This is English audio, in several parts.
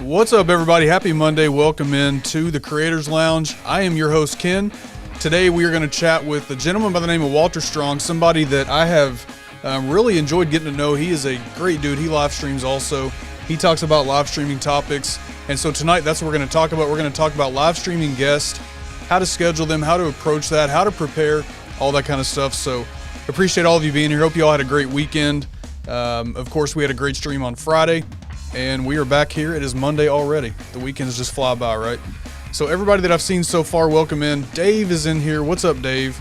What's up, everybody? Happy Monday. Welcome in to the Creators Lounge. I am your host, Ken. Today we are going to chat with a gentleman by the name of Walter Strong, somebody that I have really enjoyed getting to know. He is a great dude. He live streams also. He talks about live streaming topics. And so tonight, that's what we're going to talk about. We're going to talk about live streaming guests, how to schedule them, how to approach that, how to prepare, all that kind of stuff. So appreciate all of you being here. Hope you all had a great weekend. Of course, we had a great stream on Friday. And we are back here. It is Monday already. The weekends just fly by, right? So everybody that I've seen so far, welcome in. Dave is in here. What's up, Dave?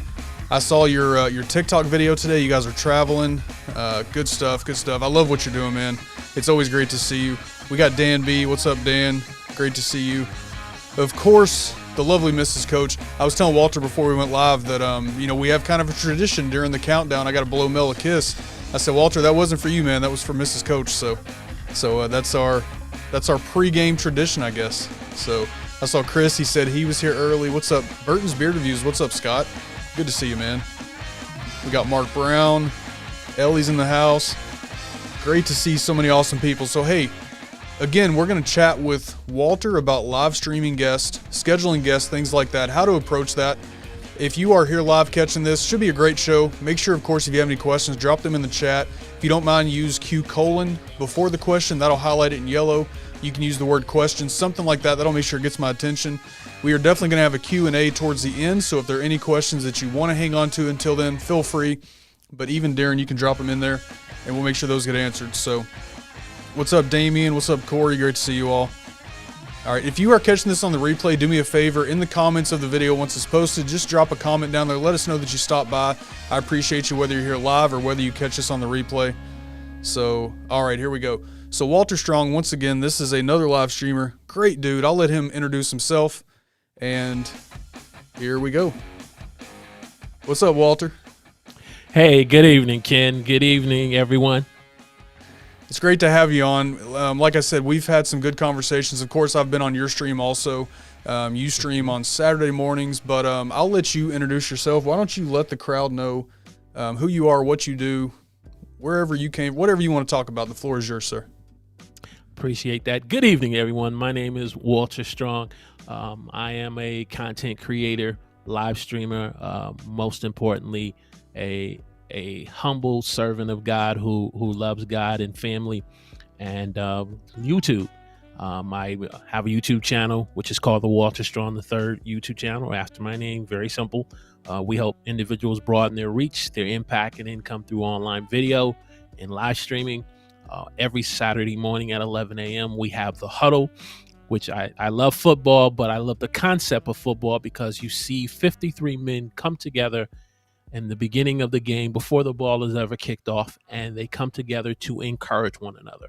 I saw your TikTok video today. You guys are traveling. Good stuff, good stuff. I love what you're doing, man. It's always great to see you. We got Dan B. What's up, Dan? Great to see you. Of course, the lovely Mrs. Coach. I was telling Walter before we went live that, we have kind of a tradition during the countdown. I got to blow Mel a kiss. I said, Walter, that wasn't for you, man. That was for Mrs. Coach. So that's our pregame tradition, I guess. So I saw Chris. He said he was here early. What's up? Burton's Beard Reviews. What's up, Scott? Good to see you, man. We got Mark Brown. Ellie's in the house. Great to see so many awesome people. So, hey, again, we're going to chat with Walter about live streaming guests, scheduling guests, things like that, how to approach that. If you are here live catching this, should be a great show. Make sure, of course, if you have any questions, drop them in the chat. If you don't mind, use Q: before the question. That'll highlight it in yellow. You can use the word question, something like that. That'll make sure it gets my attention. We are definitely going to have a Q&A towards the end, so if there are any questions that you want to hang on to until then, feel free. But even Darren, you can drop them in there, and we'll make sure those get answered. So what's up, Damien? What's up, Corey? Great to see you all. All right, if you are catching this on the replay, do me a favor. In the comments of the video, once it's posted, just drop a comment down there. Let us know that you stopped by. I appreciate you, whether you're here live or whether you catch this on the replay. So, all right, here we go. So Walter Strong, once again, this is another live streamer. Great dude. I'll let him introduce himself. And here we go. What's up, Walter? Hey, good evening, Ken. Good evening, everyone. It's great to have you on. Like I said, we've had some good conversations. Of course, I've been on your stream also. You stream on Saturday mornings, but I'll let you introduce yourself. Why don't you let the crowd know who you are, what you do, wherever you came, whatever you want to talk about. The floor is yours, sir. Appreciate that. Good evening, everyone. My name is Walter Strong. I am a content creator, live streamer, most importantly, a humble servant of God who loves God and family, and YouTube. I have a YouTube channel, which is called the Walter Strong III YouTube channel, after my name. Very simple. We help individuals broaden their reach, their impact, and income through online video and live streaming. Every Saturday morning at 11 a.m., we have the huddle, which I love football, but I love the concept of football because you see 53 men come together in the beginning of the game before the ball is ever kicked off, and they come together to encourage one another.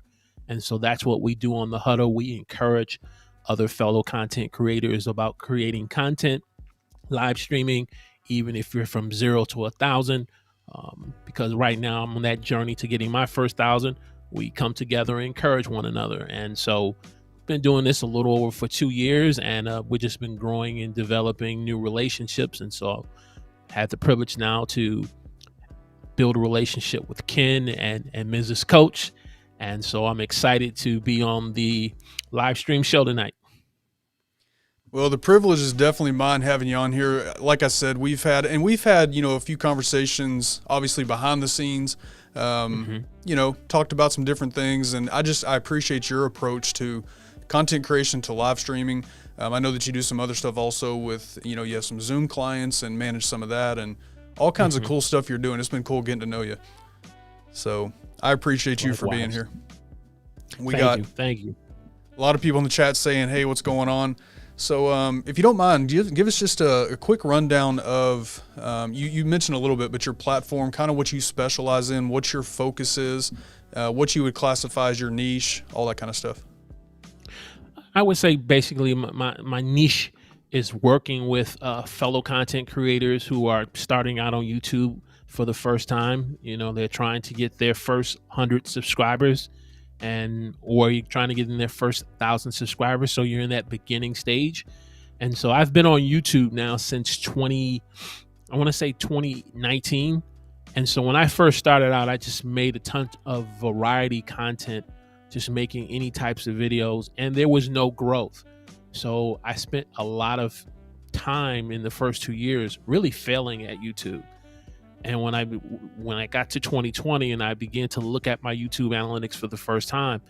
And so that's what we do on the huddle. We encourage other fellow content creators about creating content, live streaming, even if you're from 0 to 1,000, because right now I'm on that journey to getting my first 1,000. We come together and encourage one another. And so been doing this a little over for 2 years, and we've just been growing and developing new relationships. And so had the privilege now to build a relationship with Ken and Mrs. Coach. And so I'm excited to be on the live stream show tonight. Well, the privilege is definitely mine having you on here. Like I said, we've had a few conversations, obviously behind the scenes, talked about some different things. And I appreciate your approach to content creation, to live streaming. I know that you do some other stuff also with, you have some Zoom clients and manage some of that and all kinds of cool stuff you're doing. It's been cool getting to know you. So I appreciate you for being here. Thank you. A lot of people in the chat saying, hey, what's going on? So if you don't mind, give us just a quick rundown of, you mentioned a little bit, but your platform, kind of what you specialize in, what your focus is, what you would classify as your niche, all that kind of stuff. I would say basically my niche is working with fellow content creators who are starting out on YouTube for the first time. They're trying to get their first 100 subscribers, or you're trying to get in their first 1,000 subscribers. So you're in that beginning stage. And so I've been on YouTube now since 2019. And so when I first started out, I just made a ton of variety content just making any types of videos, and there was no growth. So I spent a lot of time in the first 2 years really failing at YouTube. And when I got to 2020 and I began to look at my YouTube analytics for the first time,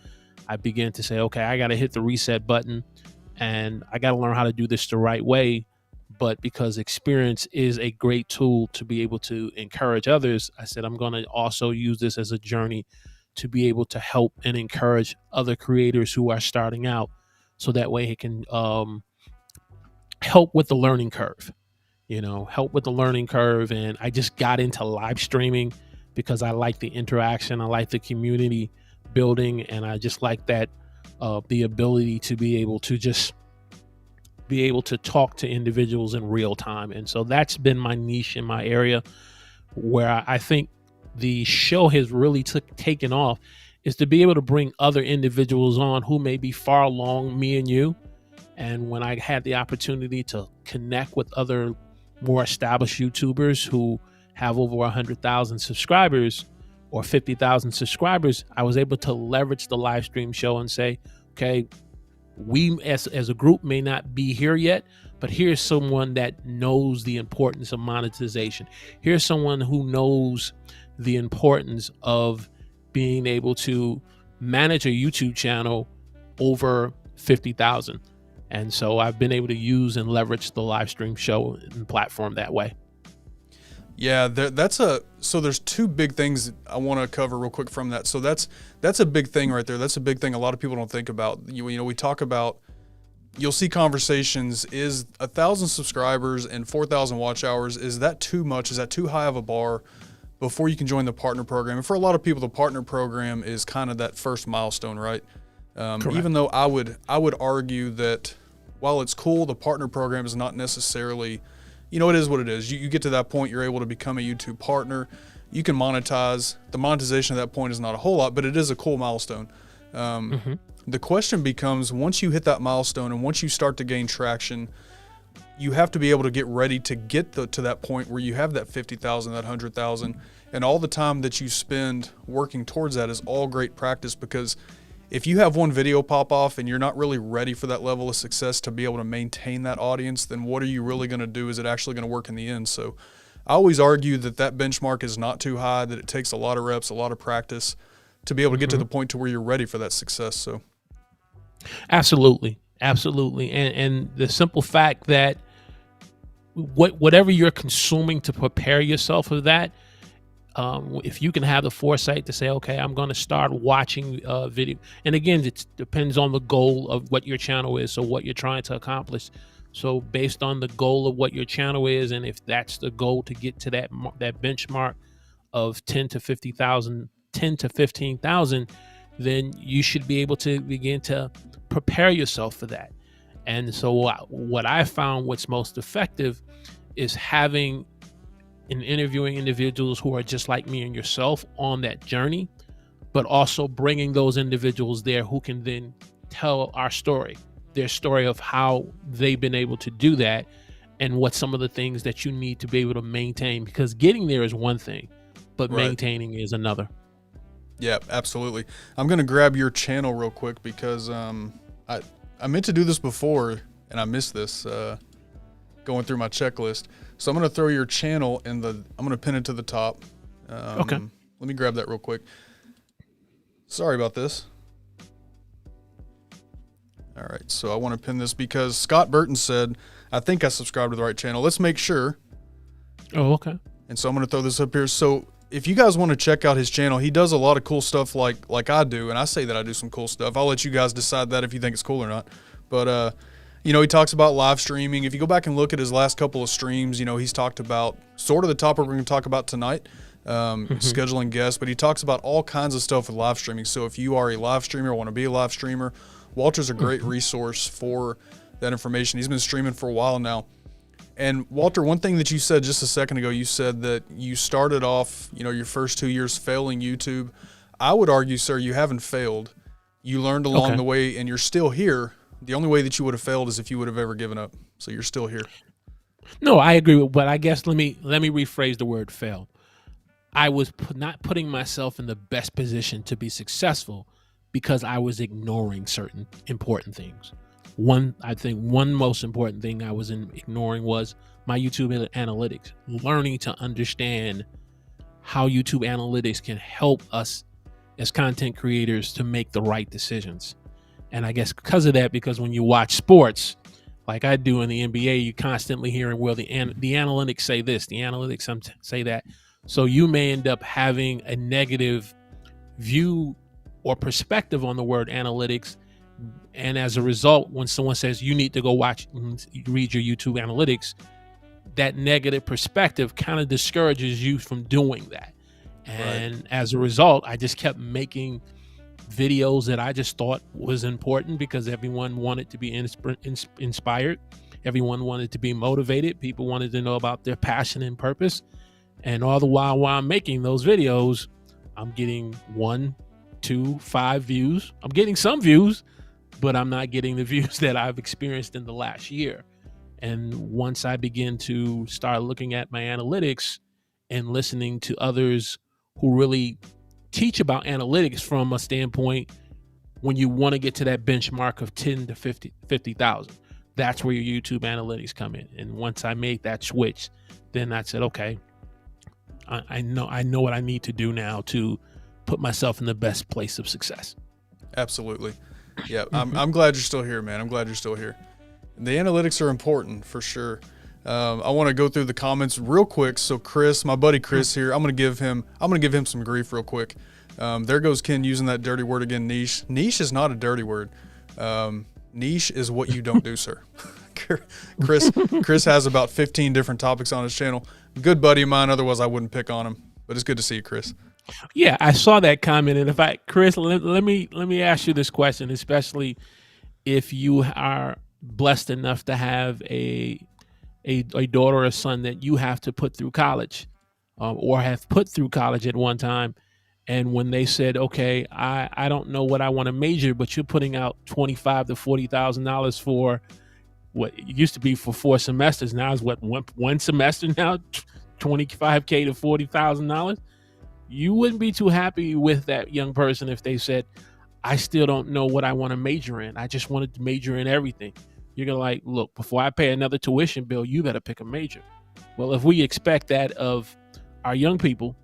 I began to say, okay, I got to hit the reset button and I got to learn how to do this the right way. But because experience is a great tool to be able to encourage others, I said, I'm going to also use this as a journey to be able to help and encourage other creators who are starting out. So that way it can help with the learning curve, help with the learning curve. And I just got into live streaming because I like the interaction. I like the community building. And I just like that, the ability to be able to talk to individuals in real time. And so that's been my niche in my area, where I think the show has really taken off, is to be able to bring other individuals on who may be far along me and you. And when I had the opportunity to connect with other more established YouTubers who have over 100,000 subscribers or 50,000 subscribers, I was able to leverage the live stream show and say, okay, we as a group may not be here yet, but here's someone that knows the importance of monetization. Here's someone who knows the importance of being able to manage a YouTube channel over 50,000. And so I've been able to use and leverage the live stream show and platform that way. Yeah, so there's two big things I want to cover real quick from that. So that's a big thing right there. That's a big thing a lot of people don't think about. We talk about, you'll see conversations, is 1,000 subscribers and 4,000 watch hours, is that too much? Is that too high of a bar before you can join the partner program? And for a lot of people, the partner program is kind of that first milestone, right? Even though I would argue that while it's cool, the partner program is not necessarily, it is what it is. You get to that point, you're able to become a YouTube partner. You can monetize. The monetization at that point is not a whole lot, but it is a cool milestone. The question becomes, once you hit that milestone and once you start to gain traction, you have to be able to get ready to get to that point where you have that 50,000, that 100,000, and all the time that you spend working towards that is all great practice, because if you have one video pop off and you're not really ready for that level of success to be able to maintain that audience, then what are you really going to do? Is it actually going to work in the end? So I always argue that benchmark is not too high, that it takes a lot of reps, a lot of practice to be able to get to the point to where you're ready for that success. So Absolutely. And the simple fact that whatever you're consuming to prepare yourself for that, if you can have the foresight to say, okay, I'm going to start watching video. And again, it depends on the goal of what your channel is. So what you're trying to accomplish. So based on the goal of what your channel is, and if that's the goal to get to that benchmark of 10 to 15,000, then you should be able to begin to prepare yourself for that. And so what I found what's most effective is having and interviewing individuals who are just like me and yourself on that journey, but also bringing those individuals there who can then tell their story of how they've been able to do that and what some of the things that you need to be able to maintain, because getting there is one thing, but maintaining is another. Yeah, absolutely. I'm going to grab your channel real quick because I meant to do this before and I missed this going through my checklist. So I'm going to throw your channel I'm going to pin it to the top. Okay. Let me grab that real quick. Sorry about this. All right. So I want to pin this because Scott Burton said, I think I subscribed to the right channel. Let's make sure. Oh, okay. And so I'm going to throw this up here. So if you guys want to check out his channel, he does a lot of cool stuff like I do. And I say that I do some cool stuff. I'll let you guys decide that if you think it's cool or not. But, he talks about live streaming. If you go back and look at his last couple of streams, he's talked about sort of the topic we're going to talk about tonight, scheduling guests, but he talks about all kinds of stuff with live streaming. So if you are a live streamer or want to be a live streamer, Walter's a great resource for that information. He's been streaming for a while now. And Walter, one thing that you said just a second ago, you said that you started off, your first 2 years failing YouTube. I would argue, sir, you haven't failed. You learned along the way and you're still here. The only way that you would have failed is if you would have ever given up. So you're still here. No, I agree with, but I guess let me rephrase the word fail. I was not putting myself in the best position to be successful because I was ignoring certain important things. I think one most important thing I was ignoring was my YouTube analytics, learning to understand how YouTube analytics can help us as content creators to make the right decisions. And I guess because of that, because when you watch sports, like I do in the NBA, you're constantly hearing, well, the analytics say this, the analytics say that. So you may end up having a negative view or perspective on the word analytics. And as a result, when someone says you need to go read your YouTube analytics, that negative perspective kind of discourages you from doing that. And as a result, I just kept making videos that I just thought was important because everyone wanted to be inspired. Everyone wanted to be motivated. People wanted to know about their passion and purpose. And all the while I'm making those videos, I'm getting 1, 2, 5 views. I'm getting some views, but I'm not getting the views that I've experienced in the last year. And once I begin to start looking at my analytics and listening to others who really teach about analytics from a standpoint, when you want to get to that benchmark of 10 to 50,000, that's where your YouTube analytics come in. And once I made that switch, then I said, okay, I know what I need to do now to put myself in the best place of success. Absolutely. Yeah. I'm glad you're still here, man. I'm glad you're still here. The analytics are important for sure. I want to go through the comments real quick. So Chris, my buddy Chris here, I'm going to give him some grief real quick. There goes Ken using that dirty word again, niche. Niche is not a dirty word. Niche is what you don't do, sir. Chris has about 15 different topics on his channel. Good buddy of mine. Otherwise I wouldn't pick on him, but it's good to see you, Chris. Yeah, I saw that comment. And Chris, let me ask you this question, especially if you are blessed enough to have a daughter or a son that you have to put through college, or have put through college at one time. And when they said, okay, I don't know what I want to major, but you're putting out $25,000 to $40,000 for what it used to be for 4 semesters. Now is what, one semester now, $25,000 to $40,000. You wouldn't be too happy with that young person if they said, I still don't know what I want to major in. I just wanted to major in everything. You're going to like, look, before I pay another tuition bill, you better pick a major. Well, if we expect that of our young people,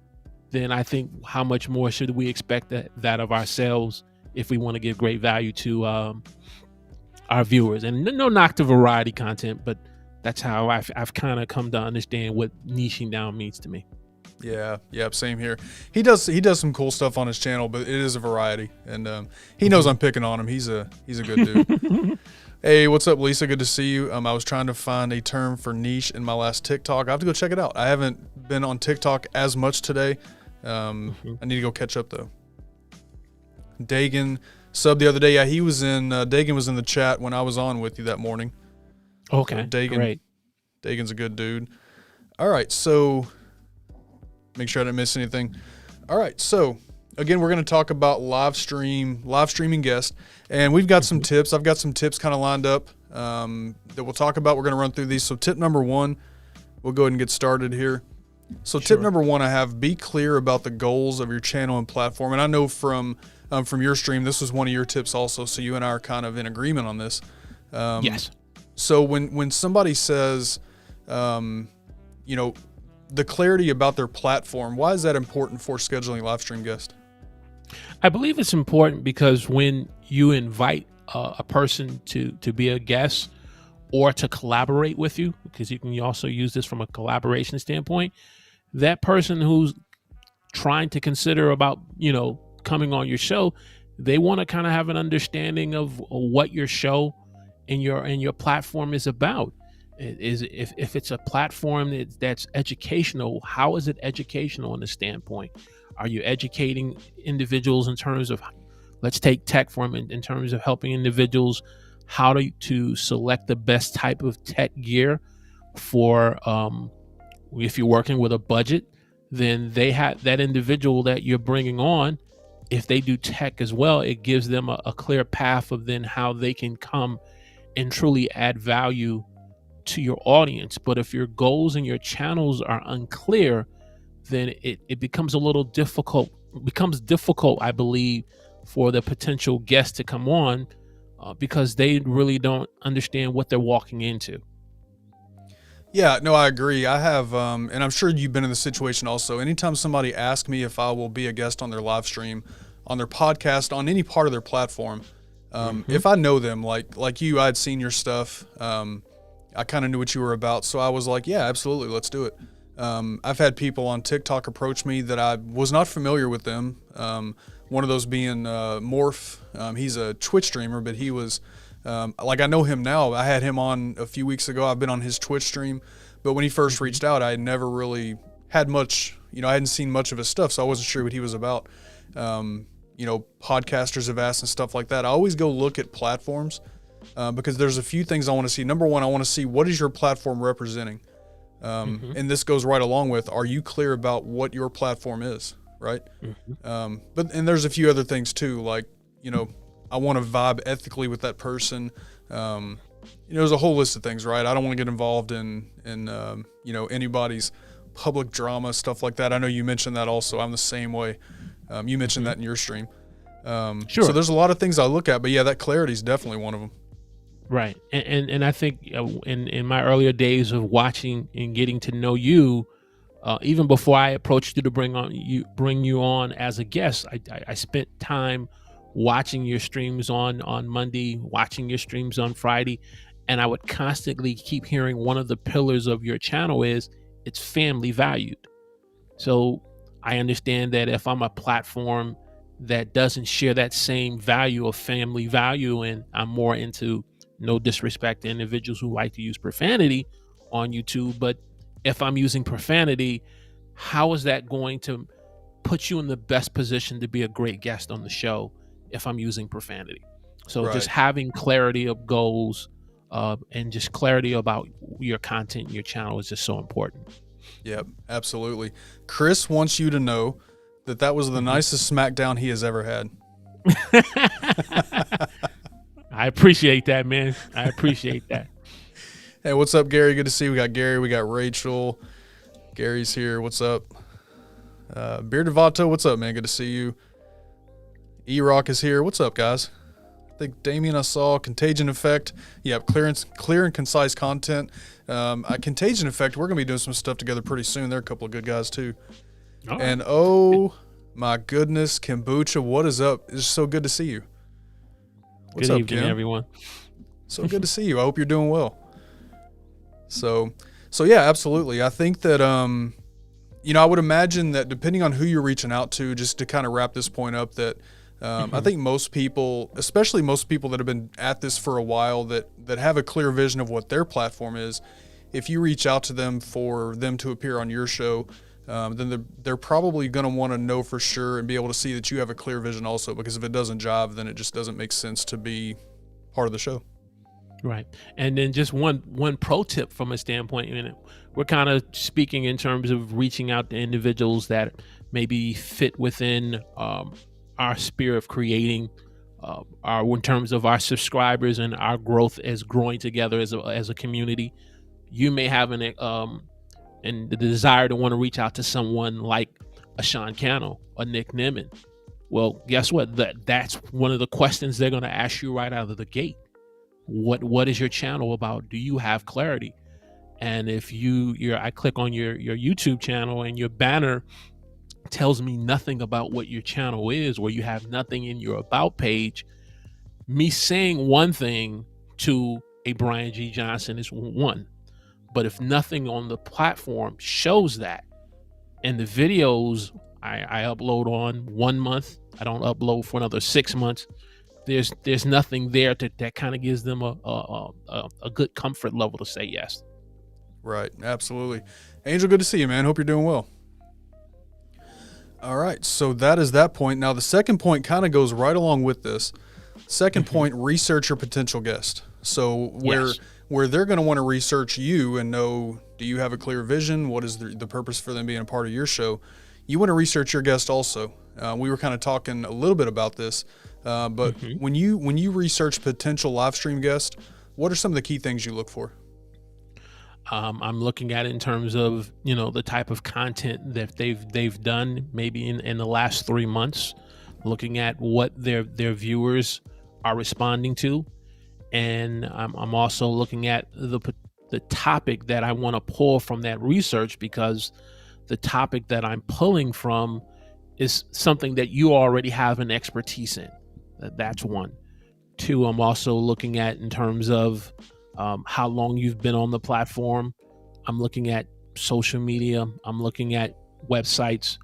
then I think how much more should we expect that of ourselves if we want to give great value to our viewers? And no knock to variety content, but that's how I've kind of come to understand what niching down means to me. Yeah, same here. He does some cool stuff on his channel, but it is a variety, and he knows I'm picking on him. He's a good dude. Hey, what's up, Lisa? Good to see you. I was trying to find a term for niche in my last TikTok. I have to go check it out. I haven't been on TikTok as much today. I need to go catch up though. Dagan subbed the other day. Yeah, he was in. Dagan was in the chat when I was on with you that morning. Okay, so Dagan, great. Dagan's a good dude. All right, so make sure I didn't miss anything. All right, so again, we're going to talk about live streaming guests, and we've got some tips. I've got some tips kind of lined up that we'll talk about. We're going to run through these. So tip number 1, we'll go ahead and get started here. So tip number 1 I have, be clear about the goals of your channel and platform. And I know from your stream, this was one of your tips also. So you and I are kind of in agreement on this. Yes. So when somebody says, the clarity about their platform, why is that important for scheduling live stream guests? I believe it's important because when you invite a person to be a guest or to collaborate with you, because you can also use this from a collaboration standpoint, that person who's trying to consider about, coming on your show, they want to kind of have an understanding of what your show and your platform is about. If it's a platform that's educational, how is it educational in the standpoint? Are you educating individuals in terms of, let's take tech form in terms of helping individuals how to select the best type of tech gear for, if you're working with a budget, then they have that individual that you're bringing on. If they do tech as well, it gives them a clear path of then how they can come and truly add value to your audience. But if your goals and your channels are unclear, then it becomes a little difficult. It becomes difficult, I believe, for the potential guest to come on because they really don't understand what they're walking into. Yeah, no, I agree. I have, and I'm sure you've been in the situation also. Anytime somebody asks me if I will be a guest on their live stream, on their podcast, on any part of their platform, if I know them, like you, I'd seen your stuff. I kind of knew what you were about, so I was like, yeah, absolutely, let's do it. I've had people on TikTok approach me that I was not familiar with them. One of those being Morph. He's a Twitch streamer, but he was. I know him now. I had him on a few weeks ago. I've been on his Twitch stream, but when he first reached out, I had never really had much, I hadn't seen much of his stuff, so I wasn't sure what he was about. Podcasters have asked and stuff like that. I always go look at platforms because there's a few things I want to see. Number one, I want to see what is your platform representing? And this goes right along with, are you clear about what your platform is, right? And there's a few other things too, like, I want to vibe ethically with that person. There's a whole list of things, right? I don't want to get involved in anybody's public drama, stuff like that. I know you mentioned that also. I'm the same way. You mentioned that in your stream. Sure. So there's a lot of things I look at, but yeah, that clarity is definitely one of them. Right. And I think in my earlier days of watching and getting to know you, even before I approached you to bring you on as a guest, I spent time watching your streams on Monday, watching your streams on Friday, and I would constantly keep hearing one of the pillars of your channel is it's family valued. So I understand that if I'm a platform that doesn't share that same value of family value, and I'm more into, no disrespect to individuals who like to use profanity on YouTube, but if I'm using profanity, how is that going to put you in the best position to be a great guest on the show if I'm using profanity? So Just having clarity of goals and just clarity about your content and your channel is just so important. Yep, absolutely. Chris wants you to know that was the nicest SmackDown he has ever had. I appreciate that, man. I appreciate that. Hey, what's up, Gary? Good to see you. We got Gary. We got Rachel. Gary's here. What's up? Bearded Vato, what's up, man? Good to see you. E-Rock is here. What's up, guys? I think Damien I saw. Contagion Effect. Yeah, clear and concise content. Contagion Effect, we're going to be doing some stuff together pretty soon. They're a couple of good guys, too. Oh. And oh, my goodness, Kombucha, what is up? It's so good to see you. What's good up, evening, Kim? Everyone. So good to see you. I hope you're doing well. So yeah, absolutely. I think that, I would imagine that depending on who you're reaching out to, just to kind of wrap this point up, that I think most people, especially most people that have been at this for a while, that have a clear vision of what their platform is, if you reach out to them for them to appear on your show, then they're probably going to want to know for sure and be able to see that you have a clear vision also, because if it doesn't jive, then it just doesn't make sense to be part of the show. Right. And then just one pro tip from a standpoint, we're kind of speaking in terms of reaching out to individuals that maybe fit within our sphere of creating, in terms of our subscribers and our growth as growing together as a community. You may have and the desire to want to reach out to someone like a Sean Cannell, a Nick Nimmin. Well, guess what? That's one of the questions they're going to ask you right out of the gate. What is your channel about? Do you have clarity? And if I click on your YouTube channel and your banner tells me nothing about what your channel is, or you have nothing in your about page, me saying one thing to a Brian G. Johnson is one. But if nothing on the platform shows that, and the videos I upload on 1 month, I don't upload for another 6 months, there's nothing there that kind of gives them a good comfort level to say yes. Right, absolutely. Angel, good to see you, man. Hope you're doing well. All right, so that is that point. Now, the second point kind of goes right along with this. Second point, research your potential guest. So where they're going to want to research you and know, do you have a clear vision? What is the purpose for them being a part of your show? You want to research your guest also. We were kind of talking a little bit about this, but when you research potential live stream guests, what are some of the key things you look for? I'm looking at it in terms of, the type of content that they've done maybe in the last 3 months. looking at what their viewers are responding to, and I'm also looking at the topic that I want to pull from that research, because the topic that I'm pulling from is something that you already have an expertise in. That's one. Two, I'm also looking at in terms of how long you've been on the platform. I'm looking at social media. I'm looking at websites.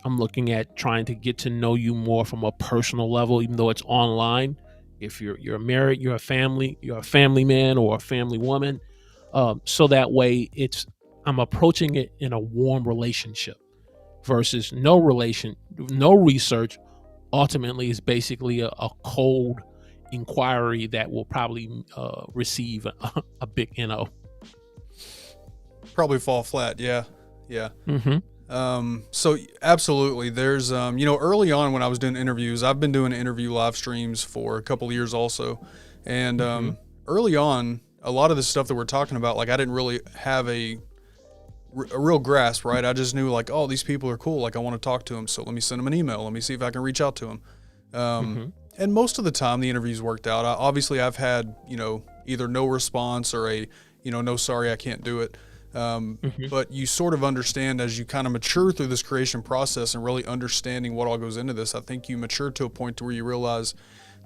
I'm looking at trying to get to know you more from a personal level, even though it's online. If you're married, you're a family man or a family woman. So that way I'm approaching it in a warm relationship versus no research. Ultimately is basically a cold inquiry that will probably receive a big NO. Probably fall flat. Yeah. Mm-hmm. So absolutely, there's early on when I was doing interviews, I've been doing interview live streams for a couple of years also, and early on, a lot of the stuff that we're talking about, like I didn't really have a real grasp, right? I just knew like, oh, these people are cool, like I want to talk to them, so let me send them an email, let me see if I can reach out to them. And most of the time the interviews worked out. Obviously I've had either no response or a no, sorry, I can't do it. But you sort of understand as you kind of mature through this creation process and really understanding what all goes into this. I think you mature to a point to where you realize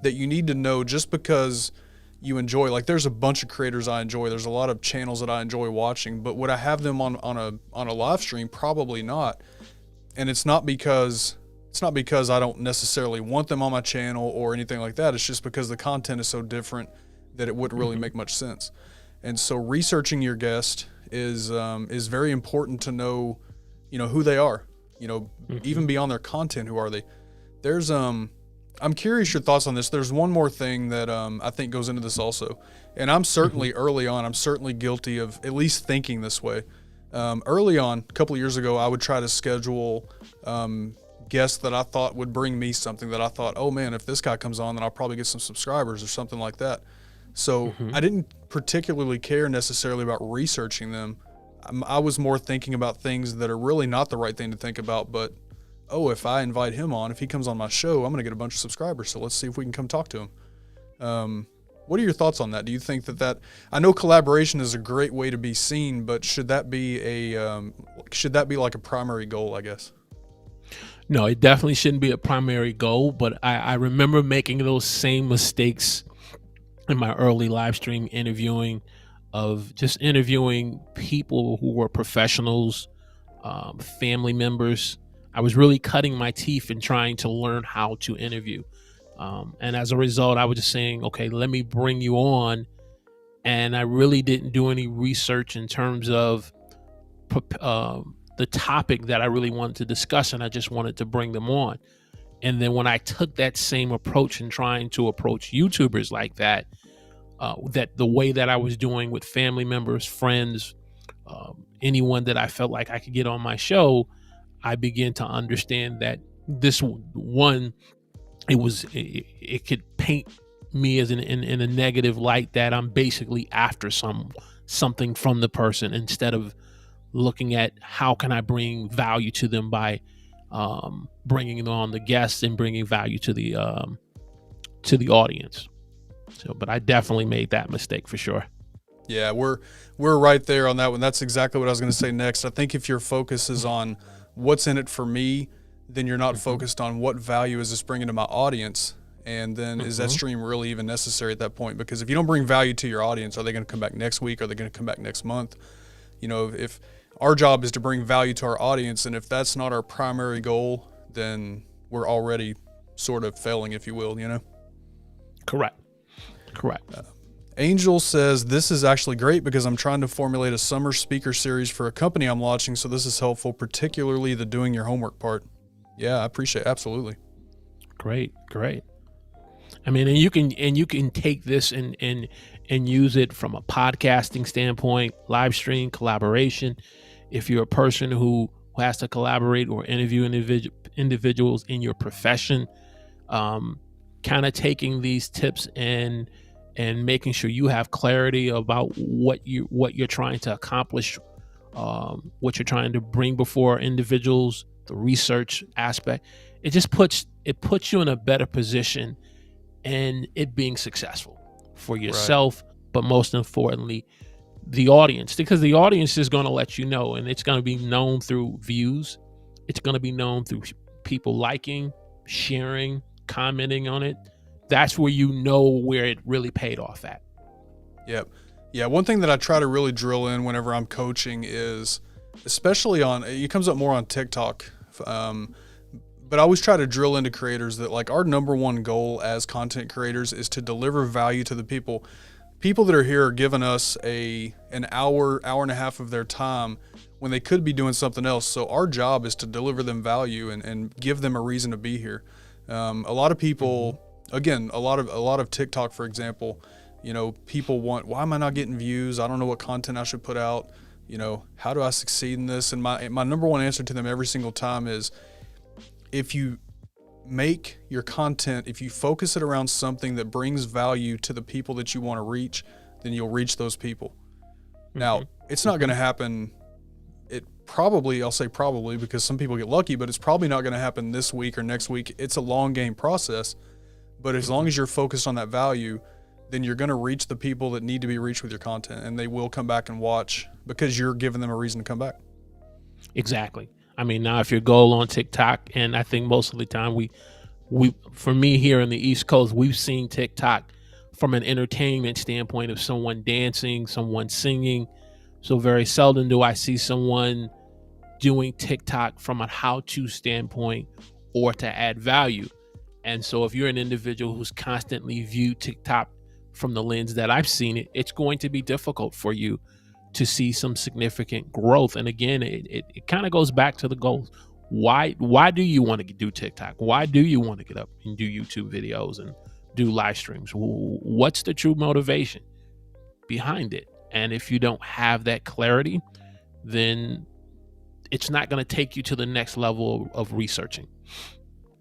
that you need to know, just because you enjoy, like there's a bunch of creators I enjoy, there's a lot of channels that I enjoy watching, but would I have them on a live stream? Probably not. And it's not because I don't necessarily want them on my channel or anything like that. It's just because the content is so different that it wouldn't really make much sense. And so researching your guest is very important to know, who they are, even beyond their content. Who are they? There's, I'm curious your thoughts on this. There's one more thing that I think goes into this also. And I'm certainly early on, I'm certainly guilty of at least thinking this way. Early on, a couple of years ago, I would try to schedule guests that I thought would bring me something, that I thought, oh man, if this guy comes on, then I'll probably get some subscribers or something like that. So I didn't particularly care necessarily about researching them. I was more thinking about things that are really not the right thing to think about, but, oh, if I invite him on, if he comes on my show, I'm going to get a bunch of subscribers. So let's see if we can come talk to him. What are your thoughts on that? Do you think that I know collaboration is a great way to be seen, but should that be like a primary goal, I guess? No, it definitely shouldn't be a primary goal, but I remember making those same mistakes in my early live stream interviewing, of just interviewing people who were professionals, family members. I was really cutting my teeth in trying to learn how to interview. And as a result, I was just saying, okay, let me bring you on. And I really didn't do any research in terms of the topic that I really wanted to discuss, and I just wanted to bring them on. And then when I took that same approach in trying to approach YouTubers like that, that the way that I was doing with family members, friends, anyone that I felt like I could get on my show, I began to understand that this one, it could paint me as in a negative light, that I'm basically after something from the person, instead of looking at how can I bring value to them by bringing on the guests and bringing value to the audience. So, but I definitely made that mistake for sure. Yeah, we're right there on that one. That's exactly what I was going to say next. I think if your focus is on what's in it for me, then you're not focused on what value is this bringing to my audience. And then is that stream really even necessary at that point? Because if you don't bring value to your audience, are they going to come back next week? Are they going to come back next month? If our job is to bring value to our audience, and if that's not our primary goal, then we're already sort of failing, if you will, Correct. Angel says, this is actually great because I'm trying to formulate a summer speaker series for a company I'm launching, so this is helpful, particularly the doing your homework part. Yeah, I appreciate it. Absolutely. Great. I mean, and you can take this and use it from a podcasting standpoint, live stream, collaboration. If you're a person who has to collaborate or interview individuals in your profession, kind of taking these tips and making sure you have clarity about what you're trying to accomplish, what you're trying to bring before individuals, the research aspect it puts you in a better position and it being successful for yourself, but most importantly, the audience, because the audience is going to let you know, and it's going to be known through views. It's going to be known through people liking, sharing, commenting on it. That's where you know where it really paid off at. Yep. Yeah. One thing that I try to really drill in whenever I'm coaching is, especially it comes up more on TikTok. But I always try to drill into creators that, like, our number one goal as content creators is to deliver value to the people. People that are here are giving us an hour and a half of their time when they could be doing something else. So our job is to deliver them value and give them a reason to be here. A lot of people, again, a lot of TikTok, for example, people want, why am I not getting views? I don't know what content I should put out. How do I succeed in this? And my number one answer to them every single time is, if you make your content, if you focus it around something that brings value to the people that you want to reach, then you'll reach those people. Now, it's not going to happen. I'll say probably because some people get lucky, but it's probably not going to happen this week or next week. It's a long game process, but as long as you're focused on that value, then you're going to reach the people that need to be reached with your content, and they will come back and watch because you're giving them a reason to come back. Exactly. I mean, now if your goal on TikTok, and I think most of the time we for me here in the East Coast, we've seen TikTok from an entertainment standpoint of someone dancing, someone singing. So very seldom do I see someone doing TikTok from a how-to standpoint or to add value. And so if you're an individual who's constantly viewed TikTok from the lens that I've seen it, it's going to be difficult for you to see some significant growth. And again, it kind of goes back to the goals. Why do you want to do TikTok? Why do you want to get up and do YouTube videos and do live streams? What's the true motivation behind it? And if you don't have that clarity, then it's not going to take you to the next level of researching.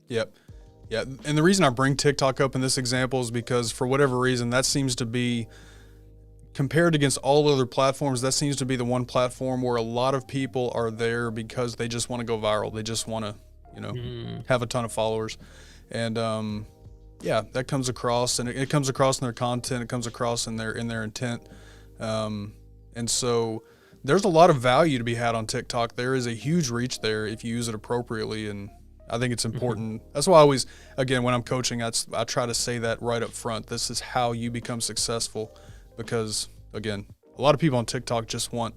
Yep. Yeah. And the reason I bring TikTok up in this example is because, for whatever reason, that seems to be, compared against all other platforms, that seems to be the one platform where a lot of people are there because they just want to go viral. They just want to, have a ton of followers. And that comes across, and it comes across in their content. It comes across in their intent. And so there's a lot of value to be had on TikTok. There is a huge reach there if you use it appropriately. And I think it's important. That's why I always, again, when I'm coaching, I try to say that right up front. This is how you become successful. Because, again, a lot of people on TikTok just want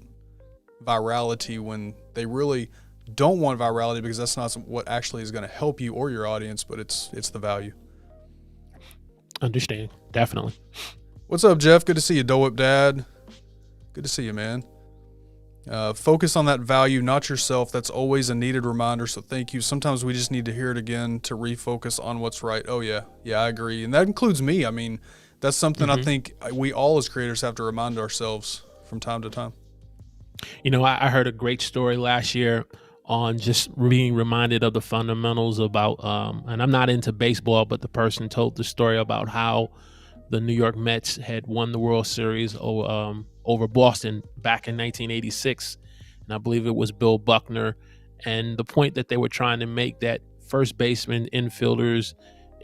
virality when they really don't want virality, because that's not what actually is going to help you or your audience, but it's the value. Understand. Definitely. What's up, Jeff? Good to see you, Doe Whip Dad. Good to see you, man. Focus on that value, not yourself. That's always a needed reminder, so thank you. Sometimes we just need to hear it again to refocus on what's right. Oh, yeah. Yeah, I agree. And that includes me. I mean, that's something I think we all as creators have to remind ourselves from time to time. I heard a great story last year on just being reminded of the fundamentals about, and I'm not into baseball, but the person told the story about how the New York Mets had won the World Series over Boston back in 1986. And I believe it was Bill Buckner. And the point that they were trying to make, that first baseman, infielders,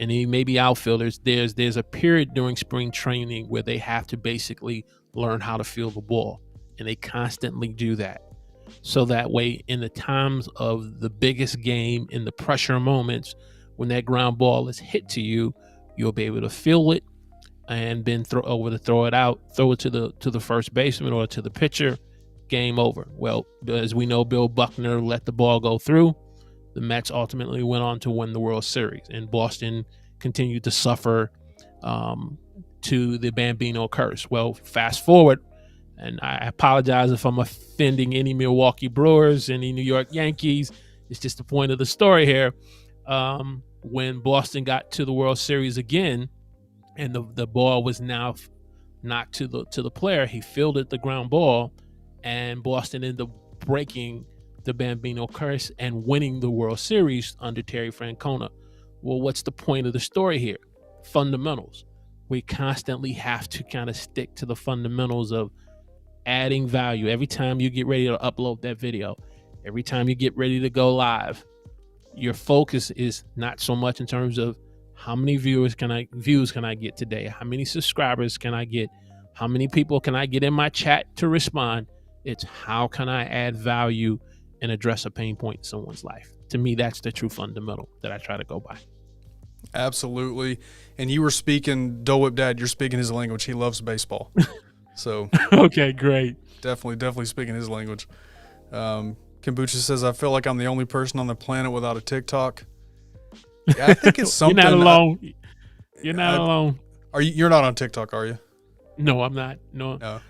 and maybe outfielders, there's a period during spring training where they have to basically learn how to field the ball, and they constantly do that. So that way, in the times of the biggest game, in the pressure moments, when that ground ball is hit to you, you'll be able to feel it and then throw it out, throw it to the first baseman or to the pitcher. Game over. Well, as we know, Bill Buckner let the ball go through. The Mets ultimately went on to win the World Series, and Boston continued to suffer to the Bambino curse. Well, fast forward, and I apologize if I'm offending any Milwaukee Brewers, any New York Yankees. It's just the point of the story here. When Boston got to the World Series again, and the ball was now knocked to the player, he fielded the ground ball, and Boston ended up breaking the Bambino curse and winning the World Series under Terry Francona. Well, what's the point of the story here? Fundamentals. We constantly have to kind of stick to the fundamentals of adding value. Every time you get ready to upload that video, every time you get ready to go live, your focus is not so much in terms of how many views can I get today, how many subscribers can I get, how many people can I get in my chat to respond. It's how can I add value and address a pain point in someone's life. To me, that's the true fundamental that I try to go by. Absolutely. And you were speaking, Dole Whip Dad, you're speaking his language. He loves baseball. So okay, great. Definitely speaking his language. Kombucha says, I feel like I'm the only person on the planet without a TikTok. Yeah, I think it's something. You're not alone. You're not alone. You're not on TikTok, are you? No, I'm not. No.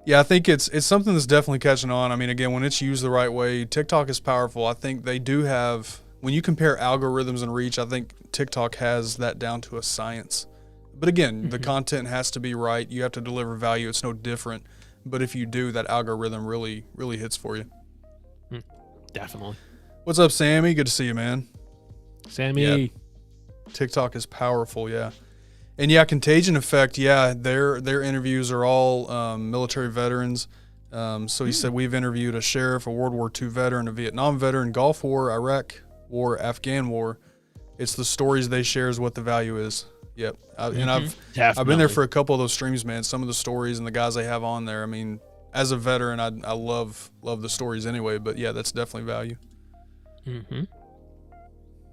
Yeah, I think it's something that's definitely catching on. I mean, again, when it's used the right way, TikTok is powerful. I think they do have, when you compare algorithms and reach, I think TikTok has that down to a science. But again, the content has to be right. You have to deliver value. It's no different. But if you do, that algorithm really, really hits for you. Definitely. What's up, Sammy? Good to see you, man. Sammy. Yeah. TikTok is powerful, yeah. And yeah, Contagion Effect, yeah, their interviews are all military veterans. So he said, we've interviewed a sheriff, a World War II veteran, a Vietnam veteran, Gulf War, Iraq War, Afghan War. It's the stories they share is what the value is. Yep. And I've been there for a couple of those streams, man. Some of the stories and the guys they have on there. I mean, as a veteran, I love the stories anyway. But yeah, that's definitely value.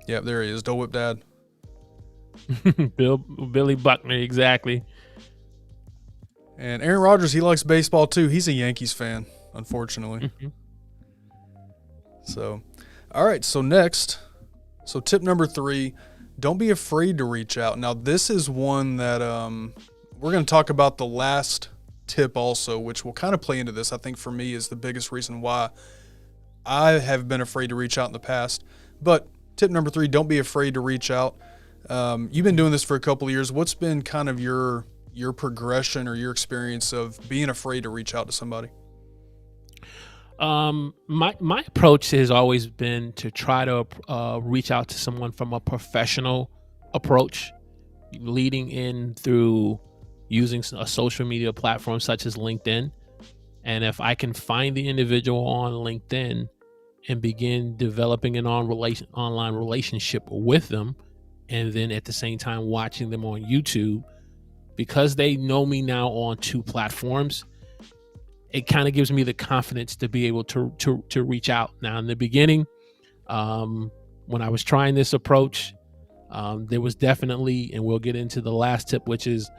Yeah, there he is, Dole Whip Dad. Billy Buckner, exactly. And Aaron Rodgers, he likes baseball too. He's a Yankees fan, unfortunately. So, all right. So next, tip number 3. Don't be afraid to reach out. Now, this is one that we're going to talk about the last tip also, which will kind of play into this. I think for me is the biggest reason why I have been afraid to reach out in the past. But tip number 3, don't be afraid to reach out. You've been doing this for a couple of years. What's been kind of your progression or your experience of being afraid to reach out to somebody? My approach has always been to try to reach out to someone from a professional approach, leading in through using a social media platform such as LinkedIn. And if I can find the individual on LinkedIn and begin developing an online relationship with them, and then at the same time watching them on YouTube, because they know me now on 2 platforms, it kind of gives me the confidence to be able to reach out. Now, in the beginning, when I was trying this approach, there was definitely, and we'll get into the last tip, which is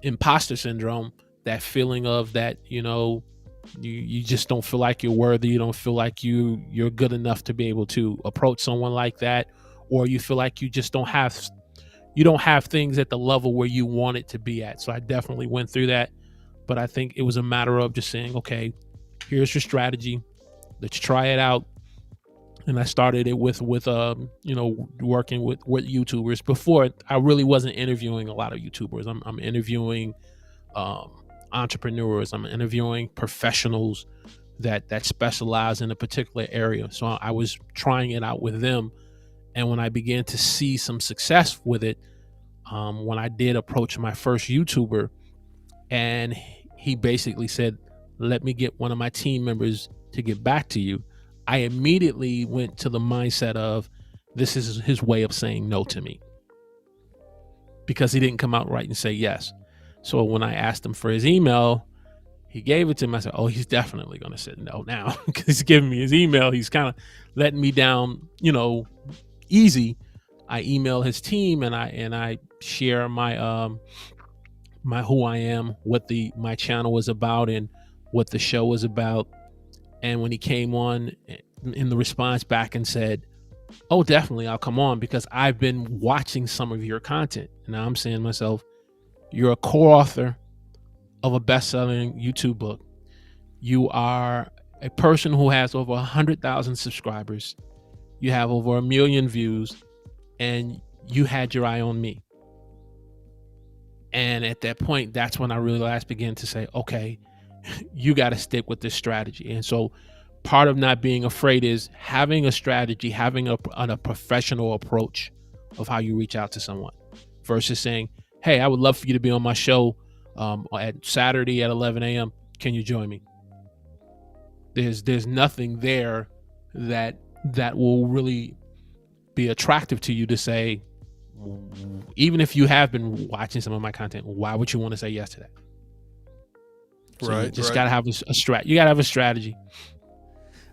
imposter syndrome, that feeling of that, you just don't feel like you're worthy. You don't feel like you're good enough to be able to approach someone like that, or you feel like you just don't have things at the level where you want it to be at. So I definitely went through that, but I think it was a matter of just saying, okay, here's your strategy. Let's try it out. And I started it with working with YouTubers. Before, I really wasn't interviewing a lot of YouTubers. I'm interviewing entrepreneurs. I'm interviewing professionals that specialize in a particular area. So I was trying it out with them. And when I began to see some success with it, when I did approach my first YouTuber, and he basically said, let me get one of my team members to get back to you, I immediately went to the mindset of, this is his way of saying no to me, because he didn't come out right and say yes. So when I asked him for his email, he gave it to me. I said, oh, he's definitely going to say no now, because he's giving me his email. He's kind of letting me down, easy. I email his team and I share my my who I am, what my channel was about, and what the show was about. And when he came on, in the response back and said, oh, definitely, I'll come on, because I've been watching some of your content. And now I'm saying to myself, you're a co-author of a best-selling YouTube book. You are a person who has over 100,000 subscribers. You have over 1 million views, and you had your eye on me. And at that point, that's when I realized, began to say, okay, you got to stick with this strategy. And so part of not being afraid is having a strategy, having a professional approach of how you reach out to someone, versus saying, hey, I would love for you to be on my show at Saturday at 11 a.m. Can you join me? There's nothing there that that will really be attractive to you to say, even if you have been watching some of my content, why would you want to say yes to that? So you just gotta have a strat. You gotta have a strategy.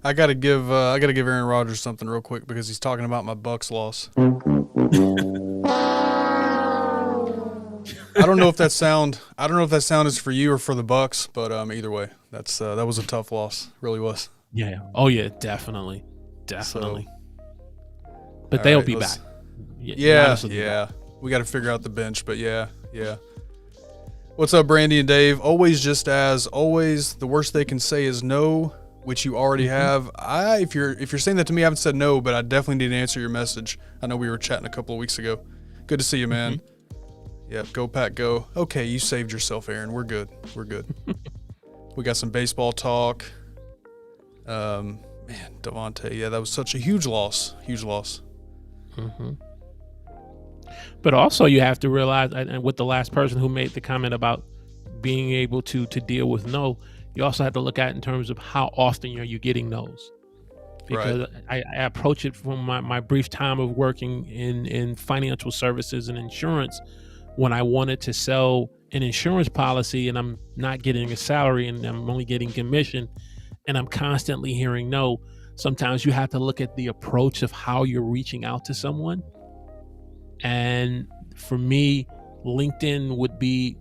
I gotta give Aaron Rodgers something real quick because he's talking about my Bucks loss. I don't know if that sound is for you or for the Bucks, but either way, that was a tough loss. Really was. Yeah. Oh yeah, definitely. So, but they'll be back. Yeah. We got to figure out the bench, but yeah. What's up, Brandy and Dave? Just as always, the worst they can say is no, which you already have. If you're saying that to me, I haven't said no, but I definitely need to answer your message. I know we were chatting a couple of weeks ago. Good to see you, man. Yep, go Pack, go. Okay, you saved yourself, Aaron. We're good. We got some baseball talk. Man, Devontae, yeah, that was such a huge loss. But also you have to realize, and with the last person who made the comment about being able to deal with no, you also have to look at it in terms of how often are you getting no's. Because I approach it from my brief time of working in financial services and insurance. When I wanted to sell an insurance policy and I'm not getting a salary and I'm only getting commission and I'm constantly hearing no, sometimes you have to look at the approach of how you're reaching out to someone. And for me, LinkedIn would be,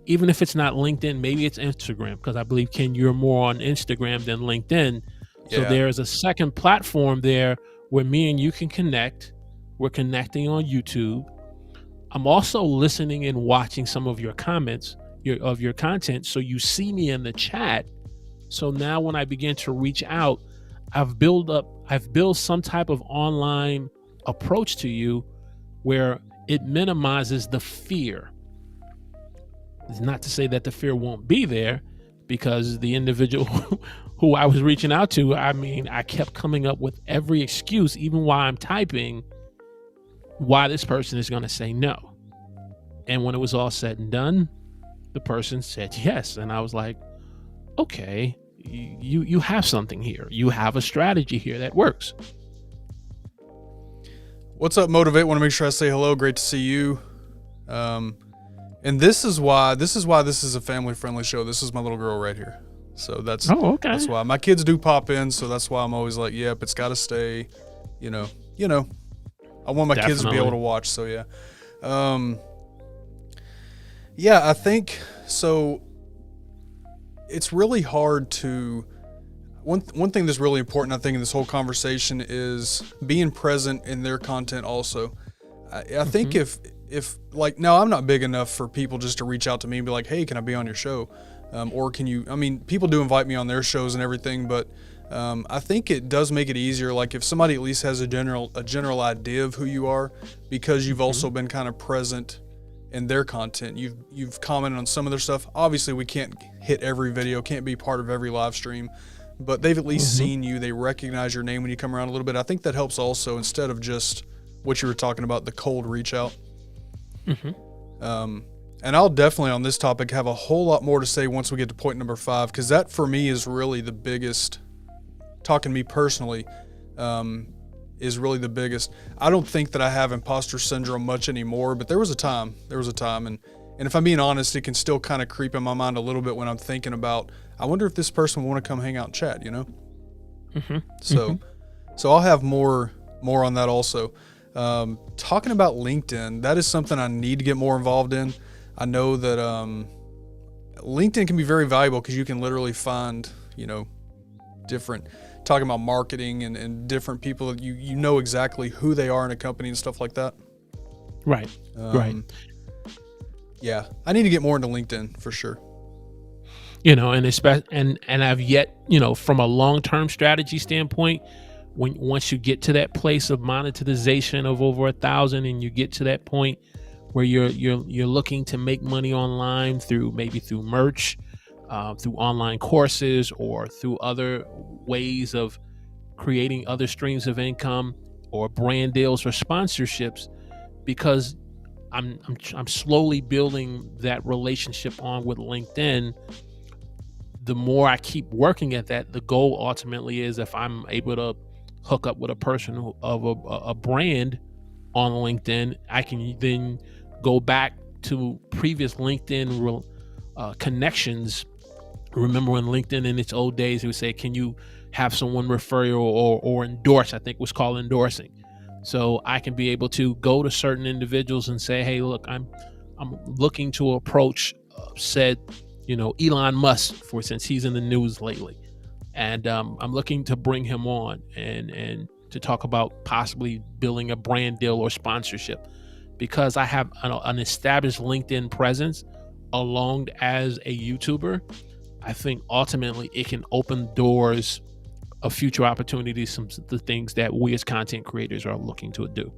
even if it's not LinkedIn, maybe it's Instagram, because I believe, Ken, you're more on Instagram than LinkedIn. So there's a second platform there where me and you can connect. We're connecting on YouTube. I'm also listening and watching some of your comments of your content. So you see me in the chat. So now when I begin to reach out, I've built some type of online approach to you where it minimizes the fear. It's not to say that the fear won't be there, because the individual who I was reaching out to, I kept coming up with every excuse, even while I'm typing, why this person is going to say no. And when it was all said and done, the person said yes. And I was like, okay, you have something here. You have a strategy here that works. What's up, Motivate? Want to make sure I say hello. Great to see you. And this is why this is a family-friendly show. This is my little girl right here. So that's why my kids do pop in. So that's why I'm always like, yep, it's got to stay, you know, I want my kids to be able to watch. So yeah. I think so. It's really hard to, one thing that's really important, I think, in this whole conversation is being present in their content also. I think if like, now I'm not big enough for people just to reach out to me and be like, hey, can I be on your show? Or can you, people do invite me on their shows and everything, but I think it does make it easier. Like if somebody at least has a general idea of who you are, because you've also been kind of present in their content. You've commented on some of their stuff. Obviously we can't hit every video, can't be part of every live stream, but they've at least seen you. They recognize your name when you come around a little bit. I think that helps also, instead of just what you were talking about, the cold reach out. And I'll definitely on this topic have a whole lot more to say once we get to point number 5, because that for me is really the biggest, talking to me personally, is really the biggest. I don't think that I have imposter syndrome much anymore, but there was a time, and if I'm being honest, it can still kind of creep in my mind a little bit when I'm thinking about, I wonder if this person will want to come hang out and chat, So I'll have more on that also. Talking about LinkedIn, that is something I need to get more involved in. I know that LinkedIn can be very valuable because you can literally find, different, talking about marketing and different people, you know exactly who they are in a company and stuff like that. Right. Yeah, I need to get more into LinkedIn for sure. And I've yet, from a long-term strategy standpoint, once you get to that place of monetization of over 1,000 and you get to that point where you're looking to make money online through merch, through online courses, or through other ways of creating other streams of income or brand deals or sponsorships, because I'm slowly building that relationship on with LinkedIn. The more I keep working at that, the goal ultimately is, if I'm able to hook up with a person of a brand on LinkedIn, I can then go back to previous LinkedIn connections. Remember when LinkedIn in its old days, it would say, can you have someone refer you or endorse? I think it was called endorsing. So I can be able to go to certain individuals and say, hey, look, I'm looking to approach said, Elon Musk, for since he's in the news lately. And I'm looking to bring him on and to talk about possibly building a brand deal or sponsorship, because I have an established LinkedIn presence along as a YouTuber. I think ultimately it can open doors of future opportunities, some of the things that we as content creators are looking to do.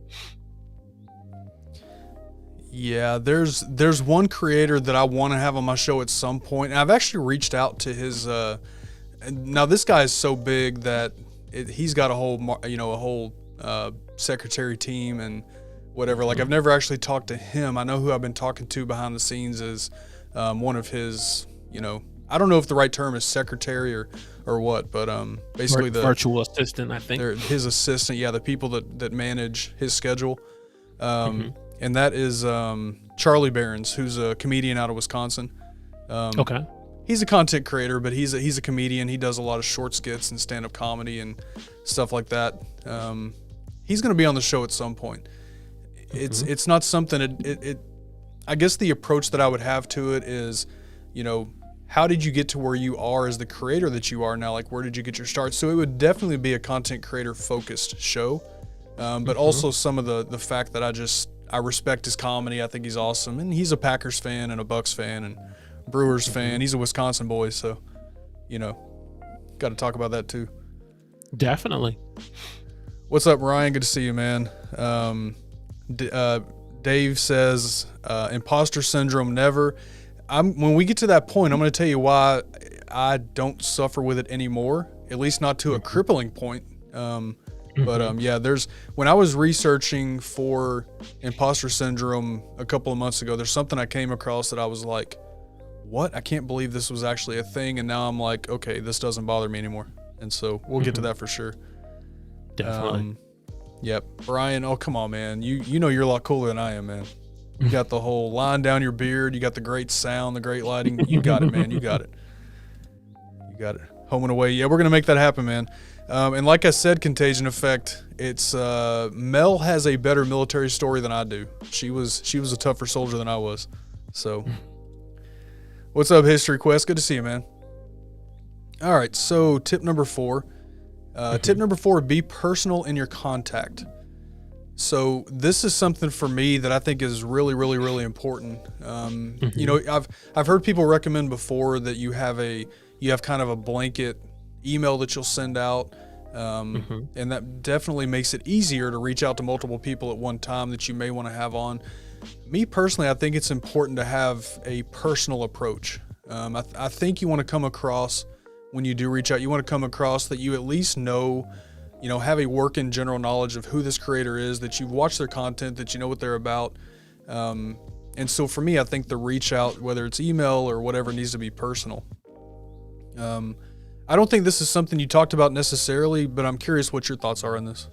Yeah, there's one creator that I want to have on my show at some point. And I've actually reached out to his. Now this guy is so big that he's got a whole secretary team and whatever. Like I've never actually talked to him. I know who I've been talking to behind the scenes is one of his. I don't know if the right term is secretary or what, but basically the virtual assistant, I think. His assistant, yeah, the people that manage his schedule. And that is Charlie Barons, who's a comedian out of Wisconsin. Okay. He's a content creator, but he's a comedian. He does a lot of short skits and stand-up comedy and stuff like that. He's going to be on the show at some point. It's not something. I guess the approach that I would have to it is, how did you get to where you are as the creator that you are now? Like, where did you get your start? So it would definitely be a content creator focused show, but also some of the fact that I respect his comedy. I think he's awesome, and he's a Packers fan and a Bucks fan and Brewers fan. He's a Wisconsin boy, so got to talk about that too. Definitely. What's up, Ryan? Good to see you, man. Dave says imposter syndrome never. When we get to that point, I'm going to tell you why I don't suffer with it anymore, at least not to a crippling point. But yeah, when I was researching for imposter syndrome a couple of months ago, there's something I came across that I was like, what? I can't believe this was actually a thing. And now I'm like, okay, this doesn't bother me anymore. And so we'll get to that for sure. Definitely. Yep. Brian, oh, come on, man. You know you're a lot cooler than I am, man. You got the whole line down your beard. You got the great sound, the great lighting. You got it, man. You got it. You got it. Home and away. Yeah, we're going to make that happen, man. And like I said, Contagion Effect, it's Mel has a better military story than I do. She was a tougher soldier than I was. So what's up, History Quest? Good to see you, man. All right, so tip number 4. Tip number 4, be personal in your contact. So this is something for me that I think is really, really, really important. I've heard people recommend before that you have kind of a blanket email that you'll send out, and that definitely makes it easier to reach out to multiple people at one time that you may want to have on. Me personally, I think it's important to have a personal approach. I think you want to come across, when you do reach out, you want to come across that you at least know, have a working general knowledge of who this creator is, that you've watched their content, that you know what they're about. And so for me, I think the reach out, whether it's email or whatever, needs to be personal. I don't think this is something you talked about necessarily, but I'm curious what your thoughts are on this.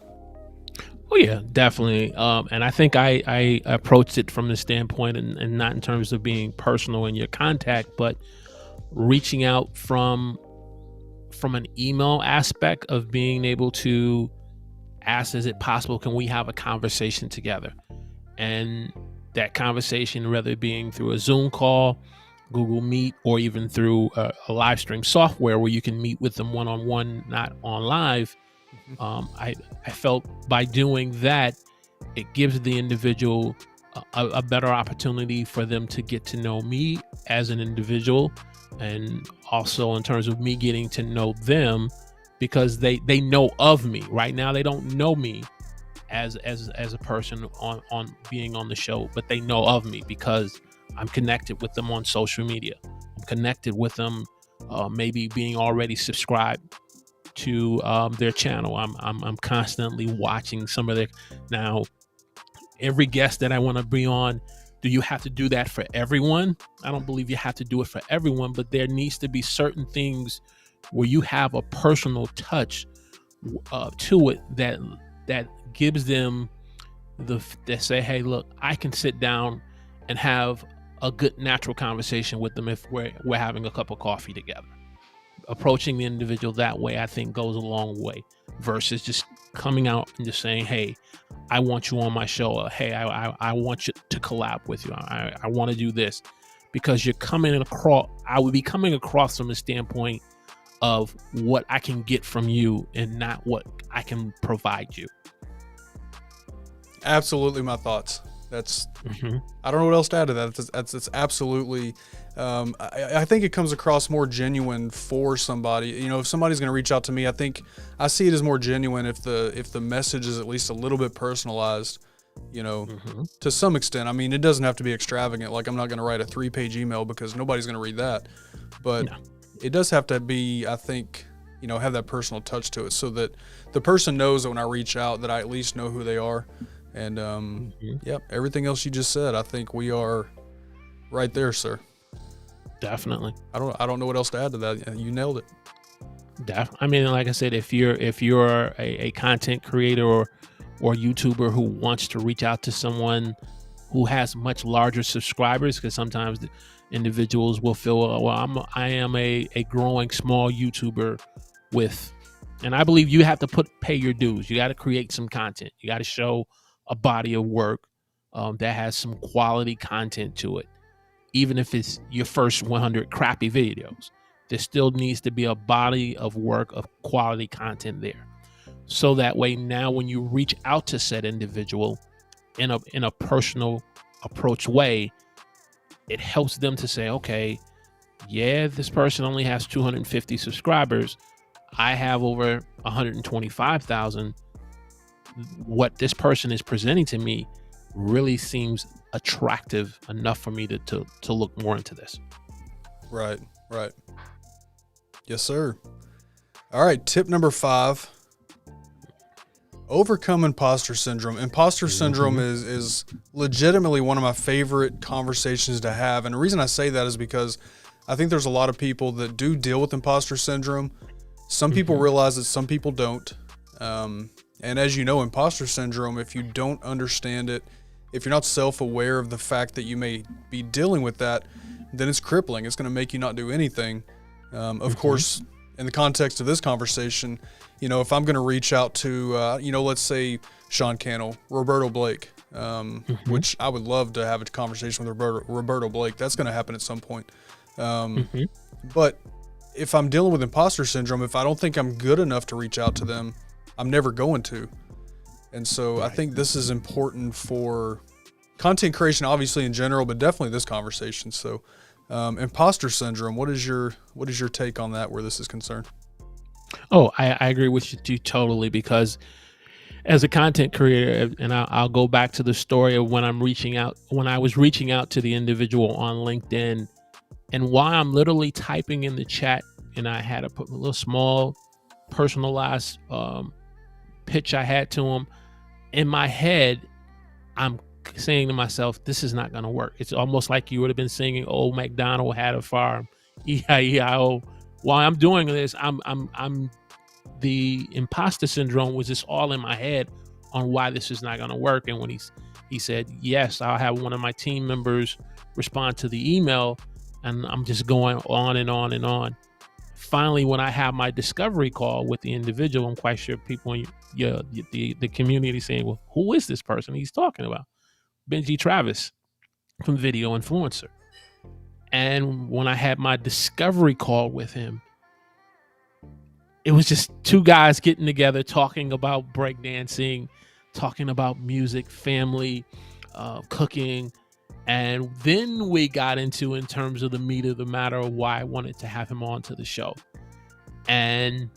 Oh yeah, definitely. And I think I approached it from the standpoint and not in terms of being personal in your contact, but reaching out from an email aspect of being able to ask, is it possible, can we have a conversation together? And that conversation, whether it being through a Zoom call, Google Meet, or even through a live stream software where you can meet with them one-on-one, not on live. I felt by doing that, it gives the individual a better opportunity for them to get to know me as an individual, and also in terms of me getting to know them, because they know of me. Right now they don't know me as a person on being on the show, but they know of me because I'm connected with them on social media. I'm connected with them, maybe being already subscribed to their channel. I'm constantly watching some of their. Now, every guest that I want to bring on, do you have to do that for everyone? I don't believe you have to do it for everyone, but there needs to be certain things where you have a personal touch to it that gives them that say, hey, look, I can sit down and have a good natural conversation with them if we're having a cup of coffee together. Approaching the individual that way, I think, goes a long way versus just coming out and just saying, hey, I want you on my show, or hey, I want you to collab with you, I want to do this, because you're coming across, I would be coming across from the standpoint of what I can get from you and not what I can provide you. Absolutely, my thoughts. That's I don't know what else to add to that. It's absolutely. I think it comes across more genuine for somebody. You know, if somebody's going to reach out to me, I think I see it as more genuine if the message is at least a little bit personalized. You know, to some extent. I mean, it doesn't have to be extravagant. Like, I'm not going to write a 3-page email because nobody's going to read that. But it does have to be, I think, you know, have that personal touch to it, so that the person knows that when I reach out that I at least know who they are. And yep, everything else you just said, I think we are right there, sir. Definitely. I don't know what else to add to that. You nailed it. I mean, like I said, if you're a content creator or YouTuber who wants to reach out to someone who has much larger subscribers, because sometimes the individuals will feel, well, I am a growing small YouTuber with, and I believe you have to pay your dues. You got to create some content. You got to show a body of work that has some quality content to it. Even if it's your first 100 crappy videos, there still needs to be a body of work of quality content there. So that way, now when you reach out to said individual in a personal approach way, it helps them to say, okay, yeah, this person only has 250 subscribers. I have over 125,000. What this person is presenting to me really seems attractive enough for me to look more into this. Right. Yes, sir. All right. Tip number 5, overcome imposter syndrome. Imposter syndrome is legitimately one of my favorite conversations to have. And the reason I say that is because I think there's a lot of people that do deal with imposter syndrome. Some people realize it, some people don't. And as you know, imposter syndrome, if you don't understand it, if you're not self-aware of the fact that you may be dealing with that, then it's crippling. It's going to make you not do anything. Of course, in the context of this conversation, you know, if I'm going to reach out to, you know, let's say Sean Cannell, Roberto Blake, which I would love to have a conversation with Roberto Blake. That's going to happen at some point. But if I'm dealing with imposter syndrome, if I don't think I'm good enough to reach out to them, I'm never going to. And so I think this is important for content creation, obviously in general, but definitely this conversation. So imposter syndrome, what is your take on that where this is concerned? Oh, I agree with you totally, because as a content creator, and I'll go back to the story of when I was reaching out to the individual on LinkedIn, and while I'm literally typing in the chat, and I had to put a little small personalized pitch I had to him, in my head, I'm saying to myself, this is not going to work. It's almost like you would have been singing Old MacDonald Had a Farm, E-I-E-I-O. While I'm doing this, I'm the imposter syndrome was just all in my head on why this is not going to work. And when he said, yes, I'll have one of my team members respond to the email, and I'm just going on and on and on. Finally, when I have my discovery call with the individual, I'm quite sure people in the community saying, well, who is this person he's talking about? Benji Travis from Video Influencer. And when I had my discovery call with him, it was just two guys getting together, talking about breakdancing, talking about music, family, cooking. And then we got into, in terms of the meat of the matter, of why I wanted to have him on to the show. And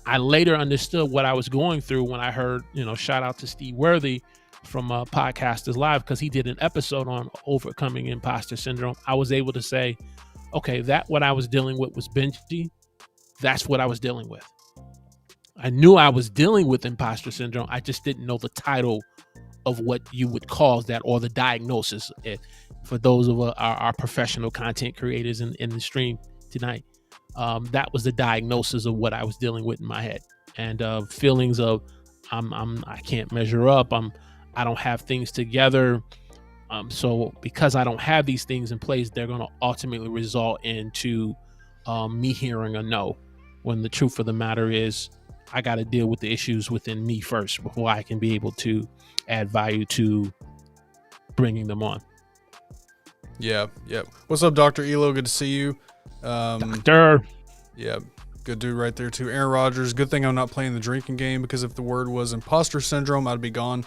I later understood what I was going through when I heard, shout out to Steve Worthy from Podcasters Live, because he did an episode on overcoming imposter syndrome. I was able to say, okay, that what I was dealing with was Benji. That's what I was dealing with. I knew I was dealing with imposter syndrome. I just didn't know the title of what you would call that, or the diagnosis. For those of our professional content creators in the stream tonight, that was the diagnosis of what I was dealing with in my head, and feelings of I can't measure up. I don't have things together. So because I don't have these things in place, they're going to ultimately result into me hearing a no. When the truth of the matter is, I got to deal with the issues within me first before I can be able to add value to bringing them on. Yeah. What's up, Dr. Elo? Good to see you. Doctor. Yeah, good dude right there too. Aaron Rodgers. Good thing I'm not playing the drinking game, because if the word was imposter syndrome, I'd be gone.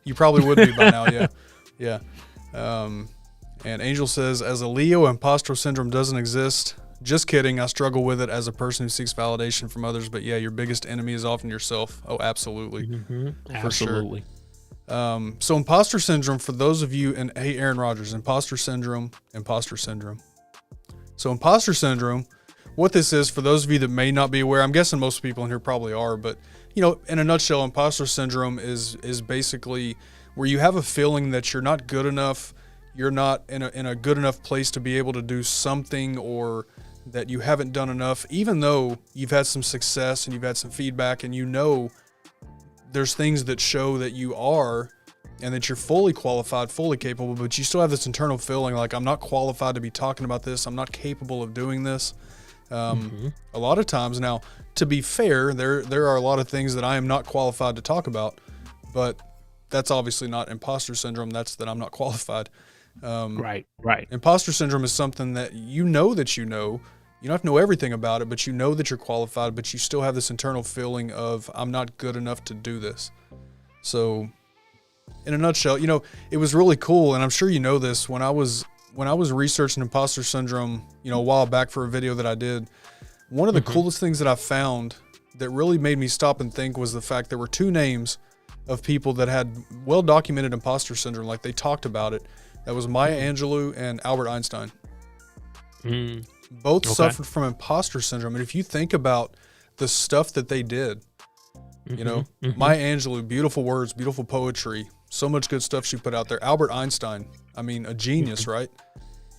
You probably would be by now. Yeah. And Angel says, as a Leo, imposter syndrome doesn't exist. Just kidding. I struggle with it as a person who seeks validation from others. But yeah, your biggest enemy is often yourself. Oh, absolutely. Mm-hmm. For Absolutely. Sure. So imposter syndrome, for those of you, and hey, Aaron Rodgers, imposter syndrome. So imposter syndrome, what this is, for those of you that may not be aware, I'm guessing most people in here probably are, but in a nutshell, imposter syndrome is basically where you have a feeling that you're not good enough, you're not in a good enough place to be able to do something, or that you haven't done enough, even though you've had some success and you've had some feedback, and there's things that show that you are, and that you're fully qualified, fully capable, but you still have this internal feeling like, I'm not qualified to be talking about this, I'm not capable of doing this. A lot of times, now, to be fair, there are a lot of things that I am not qualified to talk about, but that's obviously not imposter syndrome. That's that I'm not qualified. Right. Imposter syndrome is something that you don't have to know everything about it, but you know that you're qualified, but you still have this internal feeling of, I'm not good enough to do this. So in a nutshell, it was really cool. And I'm sure you know this, when I was researching imposter syndrome, a while back for a video that I did, one of the coolest things that I found that really made me stop and think was the fact there were two names of people that had well-documented imposter syndrome. Like, they talked about it. That was Maya Angelou and Albert Einstein. Both suffered from imposter syndrome. And if you think about the stuff that they did, Maya Angelou, beautiful words, beautiful poetry, so much good stuff she put out there. Albert Einstein, I mean, a genius, right?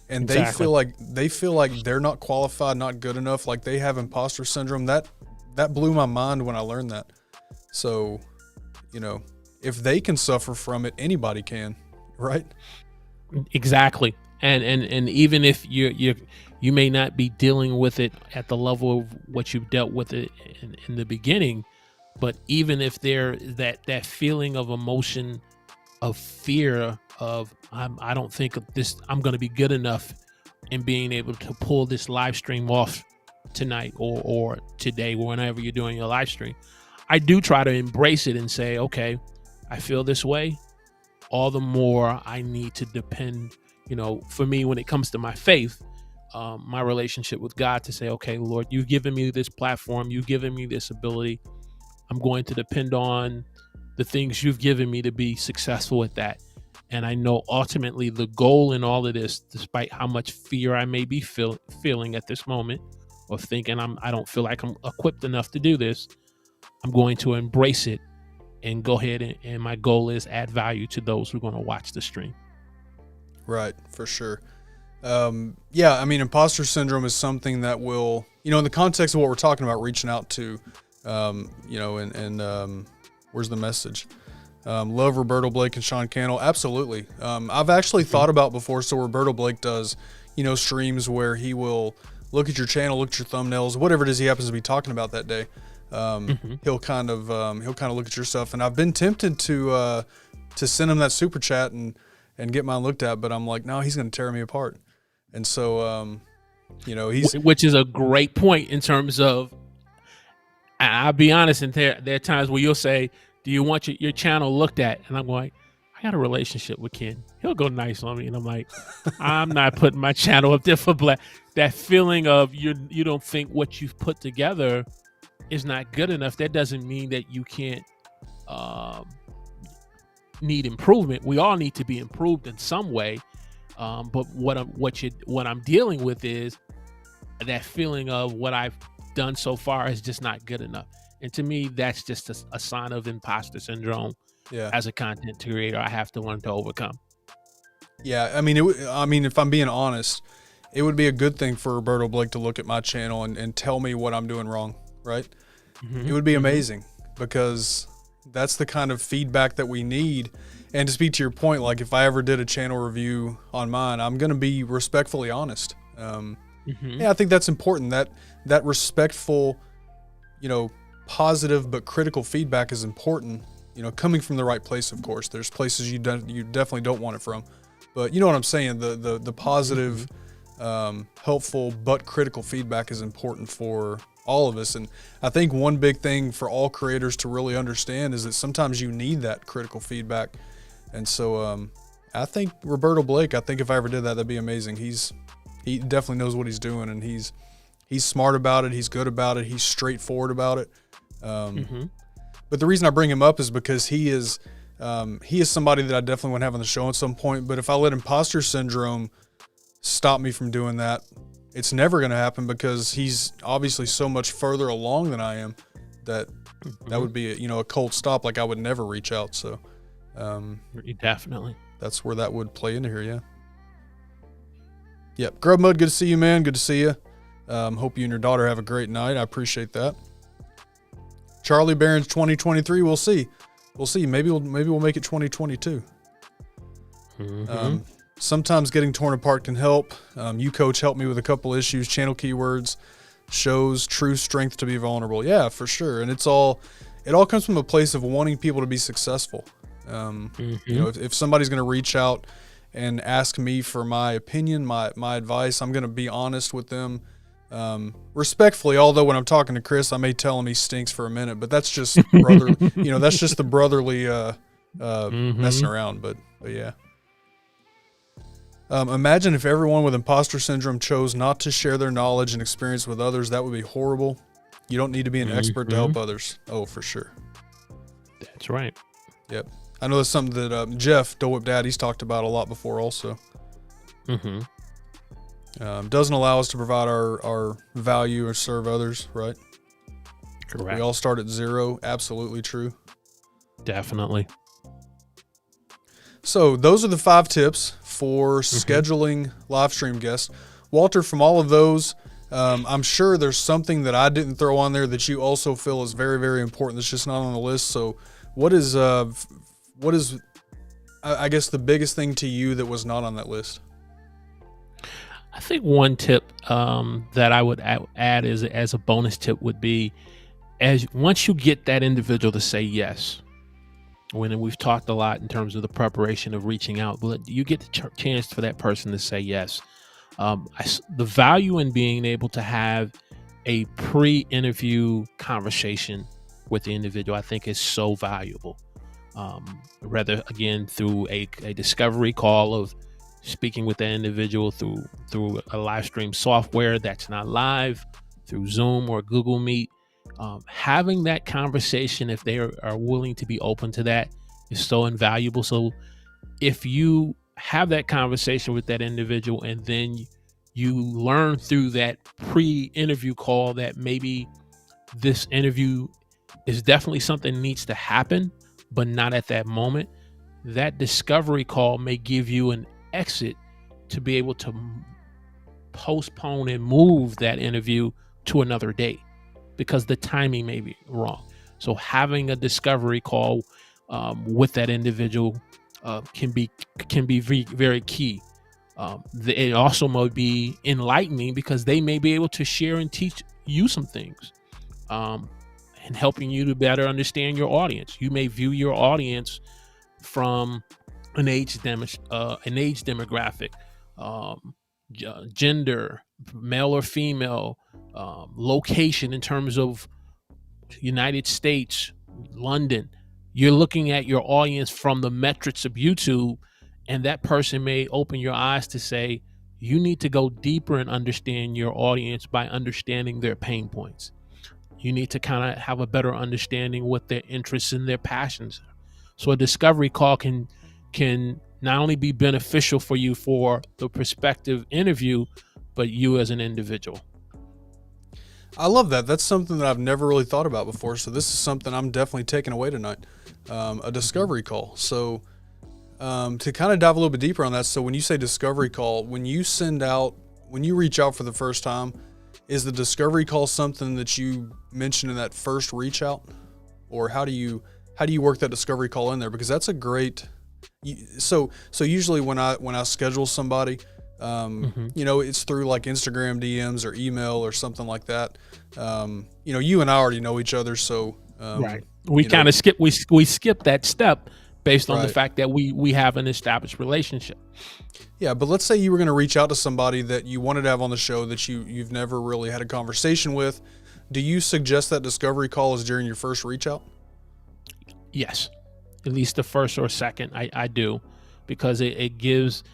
And exactly. they feel like they're not qualified, not good enough, like they have imposter syndrome. That blew my mind when I learned that. So, if they can suffer from it, anybody can, right? Exactly. And even if you may not be dealing with it at the level of what you've dealt with it in the beginning, but even if there that feeling of emotion, of fear of, I don't think I'm going to be good enough in being able to pull this live stream off tonight or today, whenever you're doing your live stream, I do try to embrace it and say, okay, I feel this way. All the more I need to depend, for me, when it comes to my faith, my relationship with God, to say, okay, Lord, you've given me this platform, you've given me this ability. I'm going to depend on the things you've given me to be successful at that. And I know ultimately the goal in all of this, despite how much fear I may be feeling at this moment, or thinking I don't feel like I'm equipped enough to do this, I'm going to embrace it and go ahead and my goal is add value to those who are going to watch the stream. Right, for sure. Yeah, I mean, imposter syndrome is something that will, in the context of what we're talking about, reaching out to, where's the message? Love Roberto Blake and Sean Cannell. Absolutely. I've actually thought about before. So Roberto Blake does, streams where he will look at your channel, look at your thumbnails, whatever it is he happens to be talking about that day. He'll kind of look at your stuff, and I've been tempted to send him that super chat and get mine looked at, but I'm like, no, he's going to tear me apart. And so, which is a great point in terms of, I'll be honest, and there are times where you'll say, do you want your channel looked at? And I'm like, I got a relationship with Ken. He'll go nice on me. And I'm like, I'm not putting my channel up there for black. That feeling of you don't think what you've put together is not good enough. That doesn't mean that you can't need improvement. We all need to be improved in some way. But what I'm dealing with is that feeling of what I've done so far is just not good enough. And to me, that's just a sign of imposter syndrome. Yeah. As a content creator, I have to learn to overcome. Yeah, I mean, if I'm being honest, it would be a good thing for Roberto Blake to look at my channel and tell me what I'm doing wrong, right? It would be amazing, because that's the kind of feedback that we need. And to speak to your point, like if I ever did a channel review on mine, I'm going to be respectfully honest. Yeah, I think that's important. That respectful, positive but critical feedback is important. Coming from the right place, of course. There's places you definitely don't want it from, but you know what I'm saying. The positive, helpful but critical feedback is important for all of us. And I think one big thing for all creators to really understand is that sometimes you need that critical feedback. And so I think Roberto Blake, I think if I ever did that, that'd be amazing. He definitely knows what he's doing, and he's smart about it. He's good about it. He's straightforward about it. But the reason I bring him up is because he is somebody that I definitely want to have on the show at some point. But if I let imposter syndrome stop me from doing that, it's never going to happen, because he's obviously so much further along than I am that would be a cold stop. Like I would never reach out. So definitely, that's where that would play into here. Yeah. Yep. Grub Mud, good to see you, man. Good to see you. Hope you and your daughter have a great night. I appreciate that. Charlie Barron's 2023. We'll see. Maybe we'll make it 2022. Sometimes getting torn apart can help. You, coach, helped me with a couple issues. Channel keywords shows true strength to be vulnerable. Yeah, for sure. And it all comes from a place of wanting people to be successful. If somebody's going to reach out and ask me for my opinion, my advice, I'm going to be honest with them, respectfully. Although when I'm talking to Chris, I may tell him he stinks for a minute, but that's just that's just the brotherly messing around. But yeah. Imagine if everyone with imposter syndrome chose not to share their knowledge and experience with others. That would be horrible. You don't need to be an expert to help others. Oh, for sure. That's right. Yep. I know that's something that Jeff, Dole Whip Daddy's talked about a lot before also. Doesn't allow us to provide our value or serve others, right? Correct. We all start at zero. Absolutely true. Definitely. So those are the 5 tips for scheduling live stream guests. Walter, from all of those, I'm sure there's something that I didn't throw on there that you also feel is very, very important that's just not on the list. So what is I guess the biggest thing to you that was not on that list? I think one tip that I would add as a bonus tip would be, once you get that individual to say yes, when we've talked a lot in terms of the preparation of reaching out, but you get the chance for that person to say yes. The value in being able to have a pre-interview conversation with the individual, I think, is so valuable. Rather, again, through a discovery call of speaking with that individual through a live stream software that's not live, through Zoom or Google Meet. Having that conversation, if they are willing to be open to that, is so invaluable. So if you have that conversation with that individual and then you learn through that pre-interview call that maybe this interview is definitely something that needs to happen, but not at that moment, that discovery call may give you an exit to be able to postpone and move that interview to another day, because the timing may be wrong. So having a discovery call with that individual can be very, very key. It also might be enlightening, because they may be able to share and teach you some things, and helping you to better understand your audience. You may view your audience from an age demographic, gender, male or female, location in terms of United States, London. You're looking at your audience from the metrics of YouTube, and that person may open your eyes to say, you need to go deeper and understand your audience by understanding their pain points. You need to kind of have a better understanding what their interests and their passions are. So a discovery call can not only be beneficial for you for the prospective interview, but you as an individual. I love that. That's something that I've never really thought about before. So this is something I'm definitely taking away tonight. A discovery call. So to kind of dive a little bit deeper on that. So when you say discovery call, when you send out when you reach out for the first time, is the discovery call something that you mentioned in that first reach out, or how do you work that discovery call in there? Because that's a great. So usually when I schedule somebody, you know, it's through like Instagram DMs or email or something like that. You know, you and I already know each other, so right. We kind of skip that step based on the Right. fact that we have an established relationship. Yeah, but let's say you were going to reach out to somebody that you wanted to have on the show that you've never really had a conversation with. Do you suggest that discovery call is during your first reach out? Yes, at least the first or second, I do, because it gives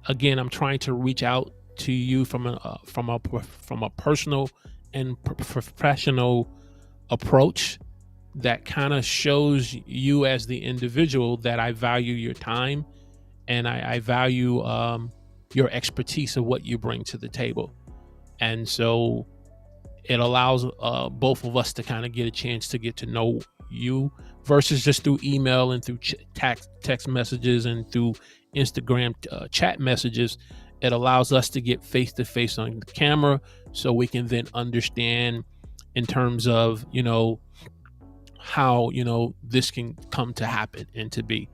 again, I'm trying to reach out to you from a personal and professional approach that kind of shows you as the individual that I value your time and I value your expertise of what you bring to the table. And so it allows both of us to kind of get a chance to get to know you versus just through email and through text messages and through Instagram chat messages. It allows us to get face to face on the camera so we can then understand in terms of, you know, how, you know, this can come to happen and to be.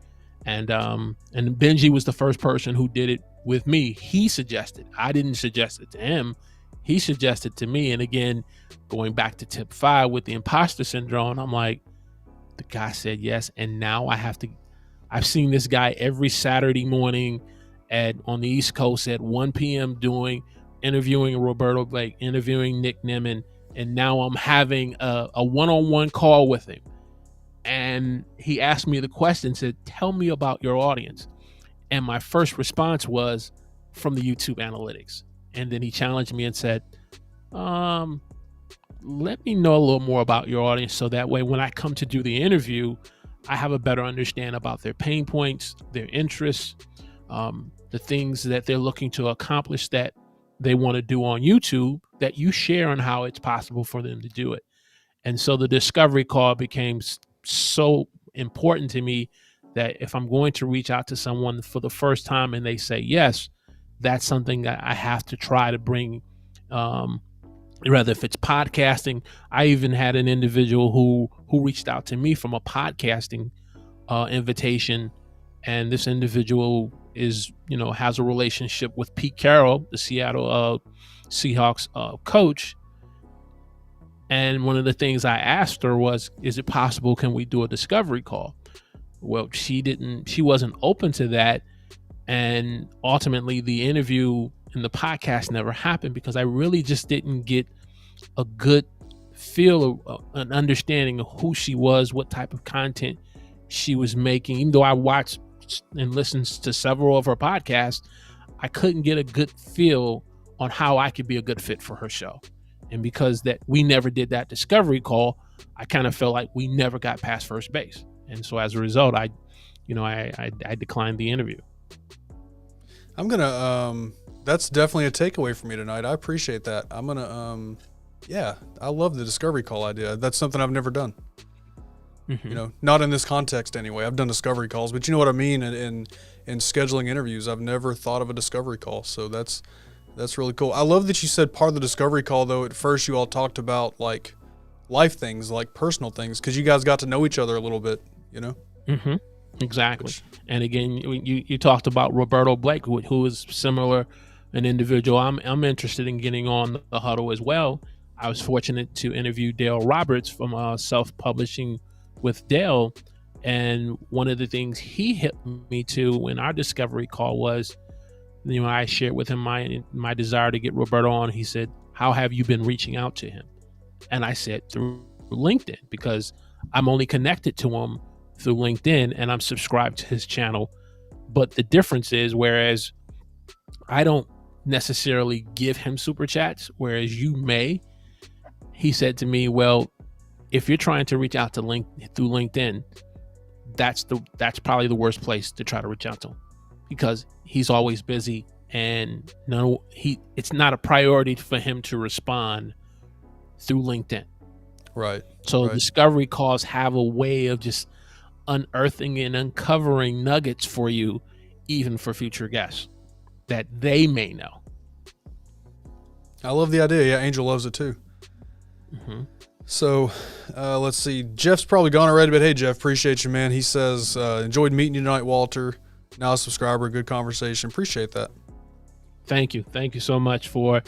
And Benji was the first person who did it with me. He suggested. I didn't suggest it to him. He suggested to me. And again, going back to tip 5 with the imposter syndrome, I'm like, the guy said yes. And now I've seen this guy every Saturday morning on the East Coast at 1 p.m. interviewing Roberto Blake, interviewing Nick Nimmin. And now I'm having a one-on-one call with him. And he asked me the question, said, tell me about your audience. And my first response was from the YouTube analytics. And then he challenged me and said, let me know a little more about your audience. So that way, when I come to do the interview, I have a better understanding about their pain points, their interests, the things that they're looking to accomplish that they want to do on YouTube, that you share on how it's possible for them to do it. And so the discovery call became so important to me that if I'm going to reach out to someone for the first time and they say yes, that's something that I have to try to bring, rather if it's podcasting. I even had an individual who reached out to me from a podcasting invitation, and this individual is, you know, has a relationship with Pete Carroll, the Seattle Seahawks coach. And one of the things I asked her was, is it possible, can we do a discovery call? Well, she wasn't open to that. And ultimately the interview and the podcast never happened because I really just didn't get a good feel of an understanding of who she was, what type of content she was making. Even though I watched and listened to several of her podcasts, I couldn't get a good feel on how I could be a good fit for her show. And because that we never did that discovery call, I kind of felt like we never got past first base. And so as a result, I declined the interview. I'm gonna that's definitely a takeaway for me tonight. I appreciate that. I'm gonna yeah, I love the discovery call idea. That's something I've never done. You know, not in this context anyway. I've done discovery calls, but you know what I mean. In scheduling interviews, I've never thought of a discovery call. So that's really cool. I love that you said part of the discovery call, though, at first you all talked about like life things, like personal things, because you guys got to know each other a little bit, you know? Exactly. And again, you talked about Roberto Blake, who is similar, an individual I'm interested in getting on the huddle as well. I was fortunate to interview Dale Roberts from Self-Publishing with Dale. And one of the things he hit me to in our discovery call was, you know, I shared with him my desire to get Roberto on. He said, how have you been reaching out to him? And I said, through LinkedIn, because I'm only connected to him through LinkedIn and I'm subscribed to his channel. But the difference is, whereas I don't necessarily give him super chats, whereas you may, he said to me, well, if you're trying to reach out to through LinkedIn, that's probably the worst place to try to reach out to him, because he's always busy and it's not a priority for him to respond through LinkedIn. Right. So discovery calls have a way of just unearthing and uncovering nuggets for you, even for future guests that they may know. I love the idea. Yeah, Angel loves it too. Mm-hmm. So let's see. Jeff's probably gone already, but hey, Jeff, appreciate you, man. He says, enjoyed meeting you tonight, Walter. Now a subscriber, good conversation. Appreciate that. Thank you. Thank you so much for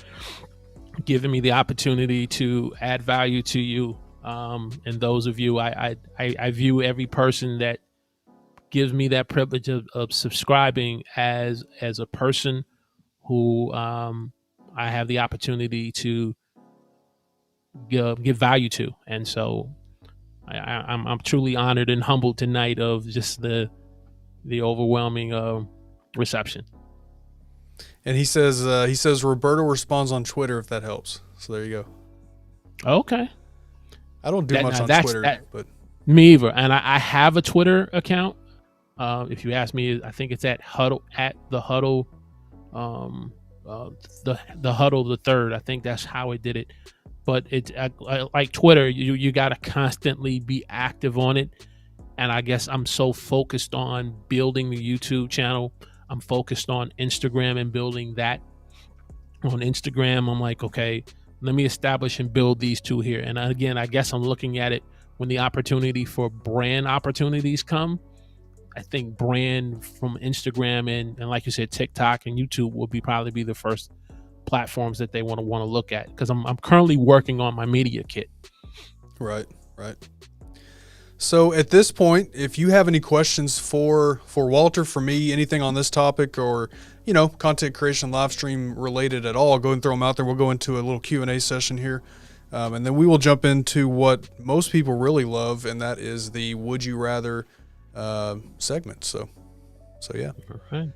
giving me the opportunity to add value to you. And those of you, I view every person that gives me that privilege of subscribing as a person who I have the opportunity to give value to. And so I'm truly honored and humbled tonight of just the overwhelming reception. And he says Roberto responds on Twitter if that helps. So there you go. Okay. I don't do much on Twitter, but me either. And I have a Twitter account. If you ask me, I think it's at the huddle, the huddle the third. I think that's how it did it. But it's like Twitter. You got to constantly be active on it. And I guess I'm so focused on building the YouTube channel. I'm focused on Instagram and building that. On Instagram, I'm like, okay, let me establish and build these two here. And again, I guess I'm looking at it when the opportunity for brand opportunities come. I think brand from Instagram and like you said, TikTok and YouTube will probably be the first platforms that they want to look at, because I'm currently working on my media kit. Right. So at this point, if you have any questions for Walter, for me, anything on this topic, or content creation, live stream related at all, go and throw them out there. We'll go into a little Q&A session here, and then we will jump into what most people really love, and that is the Would You Rather segment. So yeah. Okay.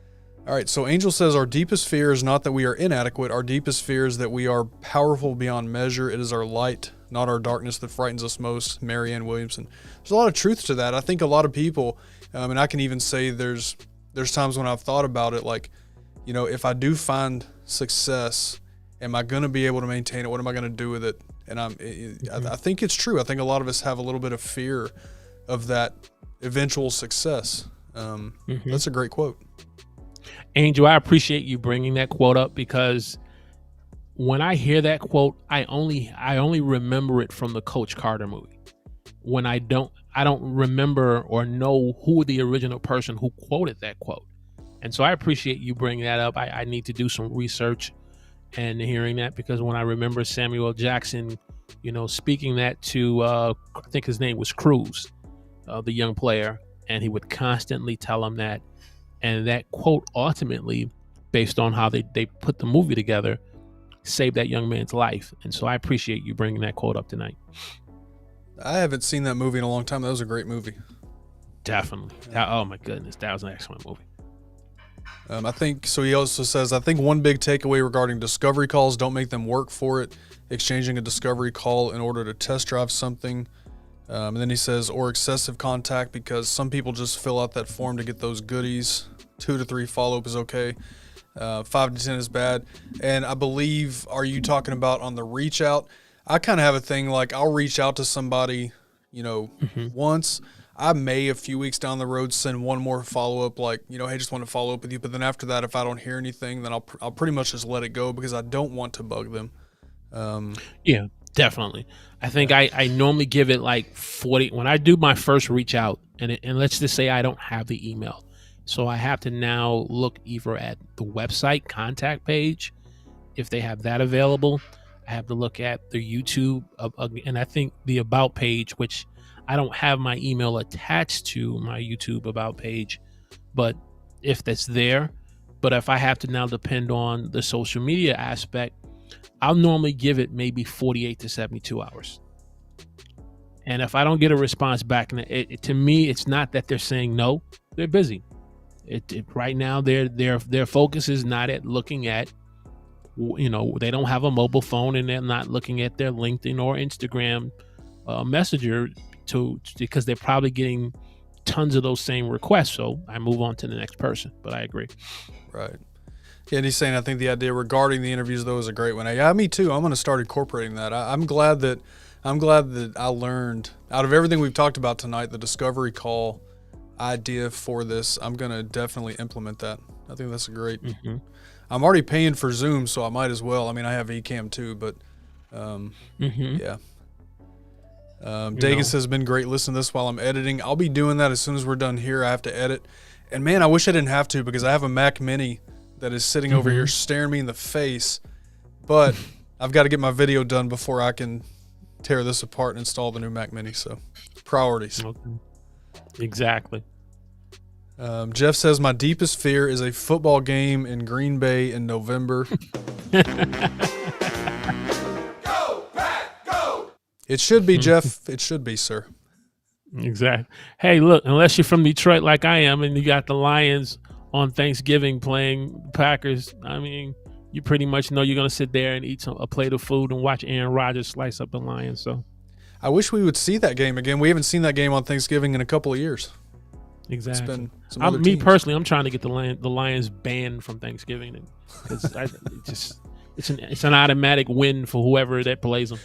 All right. So Angel says, our deepest fear is not that we are inadequate. Our deepest fear is that we are powerful beyond measure. It is our light, not our darkness, that frightens us most. Marianne Williamson. There's a lot of truth to that. I think a lot of people, and I can even say there's times when I've thought about it, like, if I do find success, am I going to be able to maintain it? What am I going to do with it? And I think it's true. I think a lot of us have a little bit of fear of that eventual success. That's a great quote. Angel, I appreciate you bringing that quote up, because when I hear that quote, I only remember it from the Coach Carter movie. When I don't remember or know who the original person who quoted that quote. And so I appreciate you bringing that up. I need to do some research and hearing that, because when I remember Samuel Jackson, speaking that to, I think his name was Cruz, the young player, and he would constantly tell him that. And that quote ultimately, based on how they put the movie together, saved that young man's life. And so I appreciate you bringing that quote up tonight. I haven't seen that movie in a long time. That was a great movie. Definitely. Oh my goodness, that was an excellent movie. I think so. He also says, I think one big takeaway regarding discovery calls: don't make them work for it. Exchanging a discovery call in order to test drive something. And then he says, or excessive contact, because some people just fill out that form to get those goodies. 2 to 3 follow-up is okay. 5 to 10 is bad. And I believe, are you talking about on the reach out? I kind of have a thing, like I'll reach out to somebody, once. I may a few weeks down the road send one more follow-up, like, hey, just want to follow up with you. But then after that, if I don't hear anything, then I'll pretty much just let it go, because I don't want to bug them. Yeah, definitely. I think I normally give it like 40 when I do my first reach out, and let's just say I don't have the email. So I have to now look either at the website contact page, if they have that available. I have to look at the YouTube, and I think the about page, which I don't have my email attached to my YouTube about page, but if that's there. But if I have to now depend on the social media aspect, I'll normally give it maybe 48 to 72 hours. And if I don't get a response back, to me, it's not that they're saying no, they're busy. Right now, their focus is not at looking at, they don't have a mobile phone, and they're not looking at their LinkedIn or Instagram messenger because they're probably getting tons of those same requests. So I move on to the next person. But I agree. Right. Yeah, and he's saying, I think the idea regarding the interviews, though, is a great one. Yeah, me too. I'm going to start incorporating that. I'm glad that I learned, out of everything we've talked about tonight, the discovery call idea for this. I'm going to definitely implement that. I think that's a great. I'm already paying for Zoom, so I might as well. I mean, I have Ecamm too, but Mm-hmm. yeah. You Dagus know, has been great. Listen to this while I'm editing. I'll be doing that as soon as we're done here. I have to edit. And man, I wish I didn't have to because I have a Mac Mini that is sitting over here staring me in the face. But I've got to get my video done before I can tear this apart and install the new Mac Mini. So priorities. okay. Exactly. Jeff says, my deepest fear is a football game in Green Bay in November. It should be, Jeff. It should be, sir. Exactly. Hey, look, unless you're from Detroit like I am and you got the Lions on Thanksgiving playing Packers, I mean, you pretty much know you're going to sit there and eat a plate of food and watch Aaron Rodgers slice up the Lions. So I wish we would see that game again. We haven't seen that game on Thanksgiving in a couple of years. exactly. It's been some other Me teams. personally, I'm trying to get the Lions banned from Thanksgiving because it's an automatic win for whoever that plays them.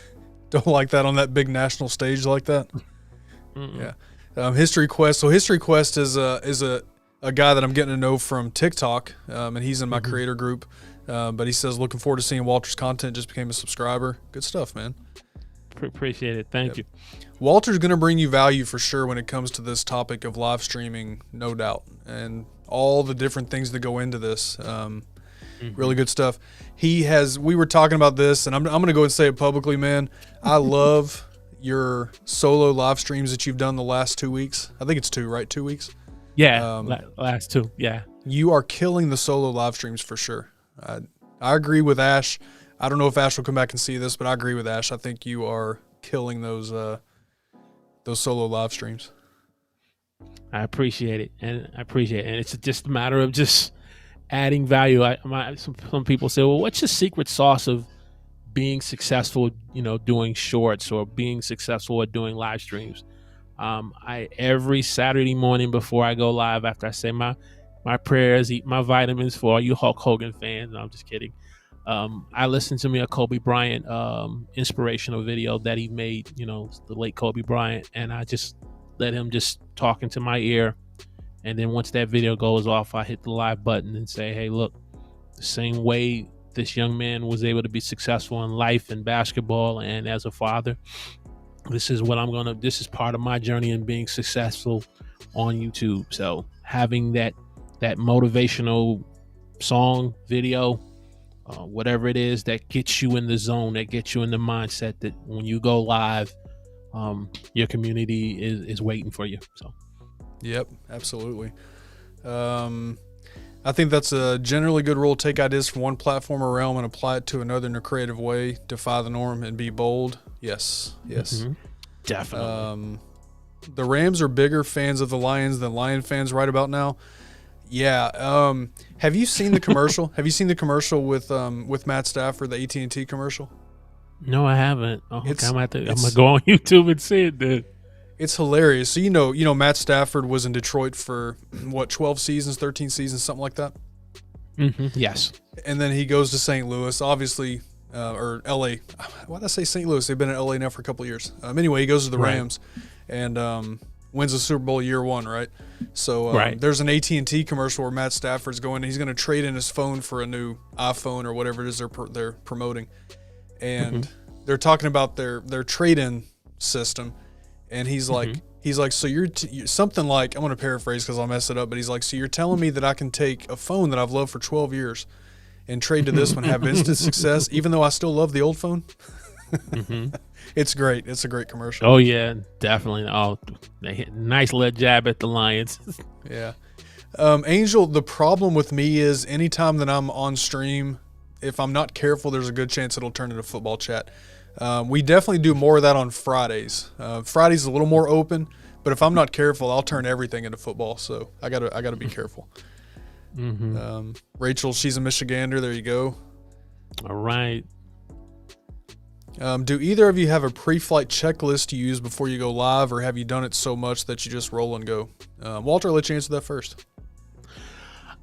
Don't like that on that big national stage like that. Mm-mm. Yeah. History Quest. So History Quest is a guy that I'm getting to know from TikTok, and he's in my creator group. But he says, looking forward to seeing Walter's content. Just became a subscriber. Good stuff, man. Appreciate it. Thank you. Walter's going to bring you value for sure when it comes to this topic of live streaming, no doubt, and all the different things that go into this. Really good stuff. We were talking about this, and I'm going to go and say it publicly, man. I love your solo live streams that you've done the last 2 weeks. I think it's 2, right? 2 weeks? Yeah, last 2. Yeah. You are killing the solo live streams for sure. I agree with Ash. I don't know if Ash will come back and see this, but I agree with Ash. I think you are killing those solo live streams. I appreciate it, and it's just a matter of just adding value. Some people say, well, what's your secret sauce of being successful, doing shorts or being successful at doing live streams? I every Saturday morning before I go live, after I say my prayers, eat my vitamins, for all you Hulk Hogan fans. No, I'm just kidding. I listened to a Kobe Bryant inspirational video that he made, the late Kobe Bryant, and I just let him just talk into my ear. And then once that video goes off, I hit the live button and say, hey, look, the same way this young man was able to be successful in life and basketball and as a father, this is part of my journey in being successful on YouTube. So having that motivational song, video, whatever it is that gets you in the zone, that gets you in the mindset that when you go live, your community is waiting for you. So. Yep, absolutely. I think that's a generally good rule. Take ideas from one platform or realm and apply it to another in a creative way. Defy the norm and be bold. Yes. Definitely. The Rams are bigger fans of the Lions than Lion fans right about now. Yeah. Have you seen the commercial? Have you seen the commercial with Matt Stafford, the AT&T commercial? No, I haven't. I'm gonna go on YouTube and see it, dude. It's hilarious. So you know Matt Stafford was in Detroit for 12 seasons, 13 seasons, something like that. Yes. And then he goes to St. Louis, obviously, or L.A. Why did I say St. Louis? They've been in L.A. now for a couple of years. Anyway, he goes to the Rams and wins the Super Bowl year 1, right? So there's an AT&T commercial where Matt Stafford's going. He's going to trade in his phone for a new iPhone or whatever it is they're promoting, and they're talking about their trade-in system. And he's like, so you're something like, I'm going to paraphrase because I'll mess it up, but he's like, so you're telling me that I can take a phone that I've loved for 12 years and trade to this one, have instant success, even though I still love the old phone? It's great. It's a great commercial. Oh, yeah, definitely. Oh, they hit nice little jab at the Lions. Yeah. Angel, the problem with me is anytime that I'm on stream, if I'm not careful, there's a good chance it'll turn into football chat. We definitely do more of that on Fridays. Friday's a little more open, but if I'm not careful, I'll turn everything into football. So I gotta be careful. Rachel, she's a Michigander. There you go. All right. Do either of you have a pre-flight checklist you use before you go live, or have you done it so much that you just roll and go? Walter, I'll let you answer that first.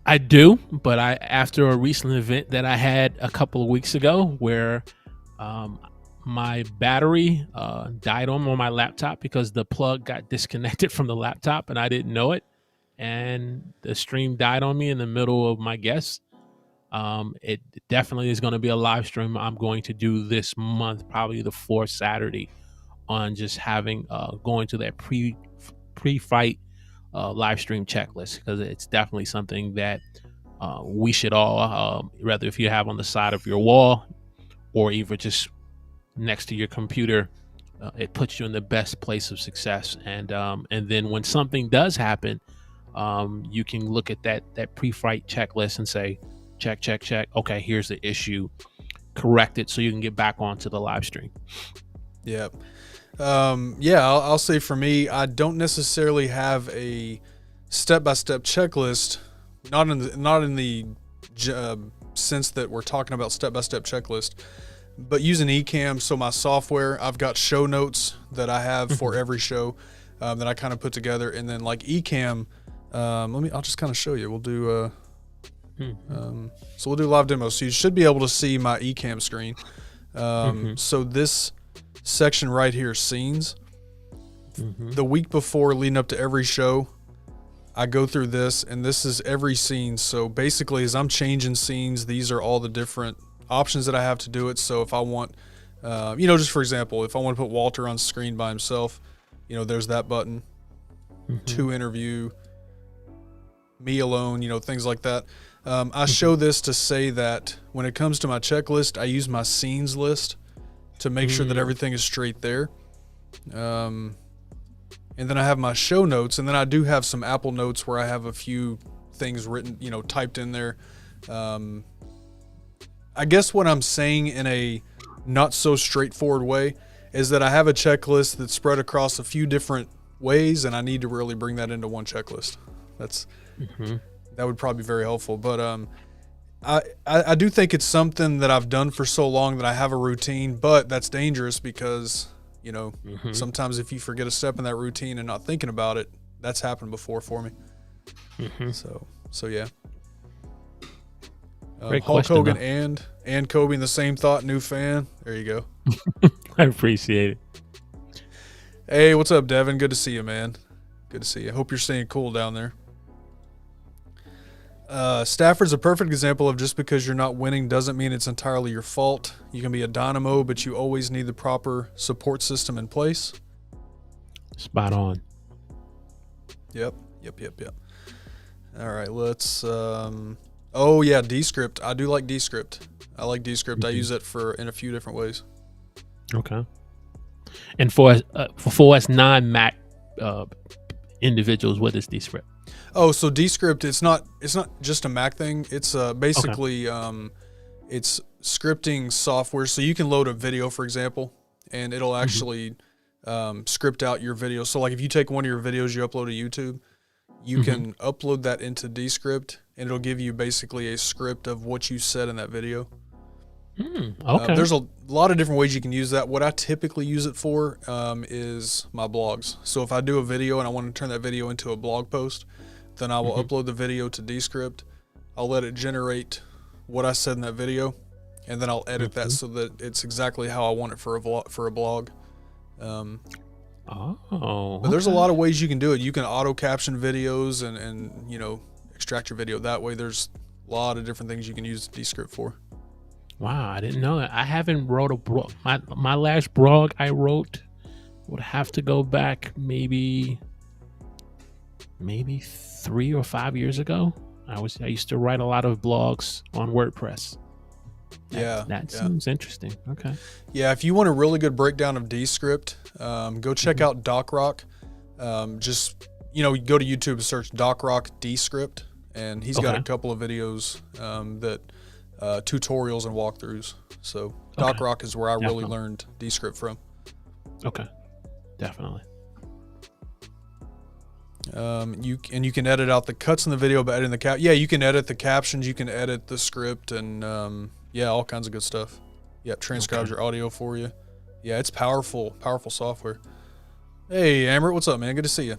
I do, but after a recent event that I had a couple of weeks ago where my battery died on my laptop because the plug got disconnected from the laptop and I didn't know it, and the stream died on me in the middle of my guests. It definitely is going to be a live stream I'm going to do this month, probably the fourth Saturday, on just having going to that pre-fight live stream checklist, because it's definitely something that we should all, whether if you have on the side of your wall or even just next to your computer, it puts you in the best place of success. And then when something does happen, you can look at that pre-fight checklist and say, check. Okay, here's the issue. Correct it so you can get back onto the live stream. Yeah. I'll say for me, I don't necessarily have a step-by-step checklist. Not in the sense that we're talking about step-by-step checklist, but using Ecamm. So my software, I've got show notes that I have for every show that I kind of put together, and then like Ecamm. I'll just kind of show you. We'll do. So we'll do live demo. So you should be able to see my Ecamm screen. So this section right here, scenes. The week before, leading up to every show, I go through this, and this is every scene. So basically, as I'm changing scenes, these are all the different options that I have to do it. So if I want, just for example, if I want to put Walter on screen by himself, there's that button. To interview, me alone, things like that. I show this to say that when it comes to my checklist, I use my scenes list to make sure that everything is straight there. And then I have my show notes, and then I do have some Apple Notes where I have a few things written, typed in there. I guess what I'm saying in a not so straightforward way is that I have a checklist that's spread across a few different ways, and I need to really bring that into one checklist. That would probably be very helpful. But I do think it's something that I've done for so long that I have a routine, but that's dangerous because sometimes if you forget a step in that routine and not thinking about it, that's happened before for me. So yeah. Hulk Hogan and Kobe in the same thought. New fan. There you go. I appreciate it. Hey, what's up, Devin? Good to see you, man. Good to see you. Hope you're staying cool down there. Stafford's a perfect example of just because you're not winning doesn't mean it's entirely your fault. You can be a dynamo, but you always need the proper support system in place. Spot on. Yep. All right, let's oh yeah, Descript. I do like Descript. I like Descript. I use it in a few different ways. Okay. And for us non-Mac individuals, what is Descript? Oh, so Descript, it's not just a Mac thing. It's basically it's scripting software. So you can load a video, for example, and it'll actually script out your video. So like if you take one of your videos you upload to YouTube, you can upload that into Descript, and it'll give you basically a script of what you said in that video. Okay. There's a lot of different ways you can use that. What I typically use it for is my blogs. So if I do a video and I want to turn that video into a blog post, then I will upload the video to Descript. I'll let it generate what I said in that video, and then I'll edit that so that it's exactly how I want it for a blog. But there's a lot of ways you can do it. You can auto caption videos and extract your video that way. There's a lot of different things you can use Descript for. Wow, I didn't know that. I haven't wrote a blog. My last blog I wrote would have to go back maybe 3 or 5 years ago. I used to write a lot of blogs on WordPress. That seems interesting. Okay. Yeah, if you want a really good breakdown of Descript, go check out DocRock. Just go to YouTube, search DocRock Descript, and he's got a couple of videos that tutorials and walkthroughs. So DocRock is where I really learned Descript from. Okay, definitely. You can edit out the cuts in the video by editing the cap. Yeah, you can edit the captions. You can edit the script and all kinds of good stuff. Yep, transcribes your audio for you. Yeah, it's powerful software. Hey, Amber, what's up, man? Good to see you.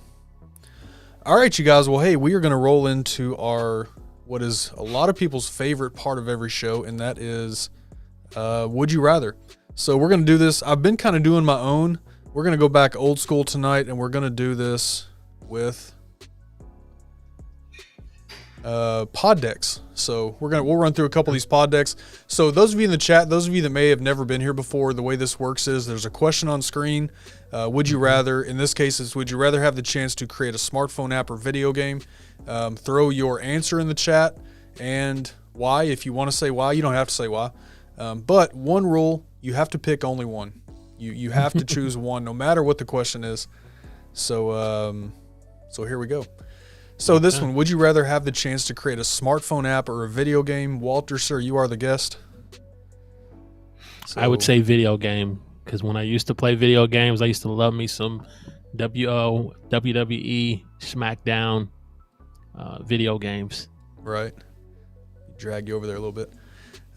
All right, you guys. Well, hey, we are going to roll into what is a lot of people's favorite part of every show, and that is Would You Rather. So we're going to do this. I've been kind of doing my own. We're going to go back old school tonight, and we're going to do this with pod decks. So we'll run through a couple of these pod decks. So those of you in the chat, those of you that may have never been here before, the way this works is there's a question on screen. Would you rather, in this case, is would you rather have the chance to create a smartphone app or video game? Throw your answer in the chat and why. If you want to say why, you don't have to say why. But one rule, you have to pick only one. You have to choose one no matter what the question is. So here we go. So this one, would you rather have the chance to create a smartphone app or a video game? Walter, sir, you are the guest. So, I would say video game, because when I used to play video games, I used to love me some WWE, SmackDown video games. Right. Drag you over there a little bit.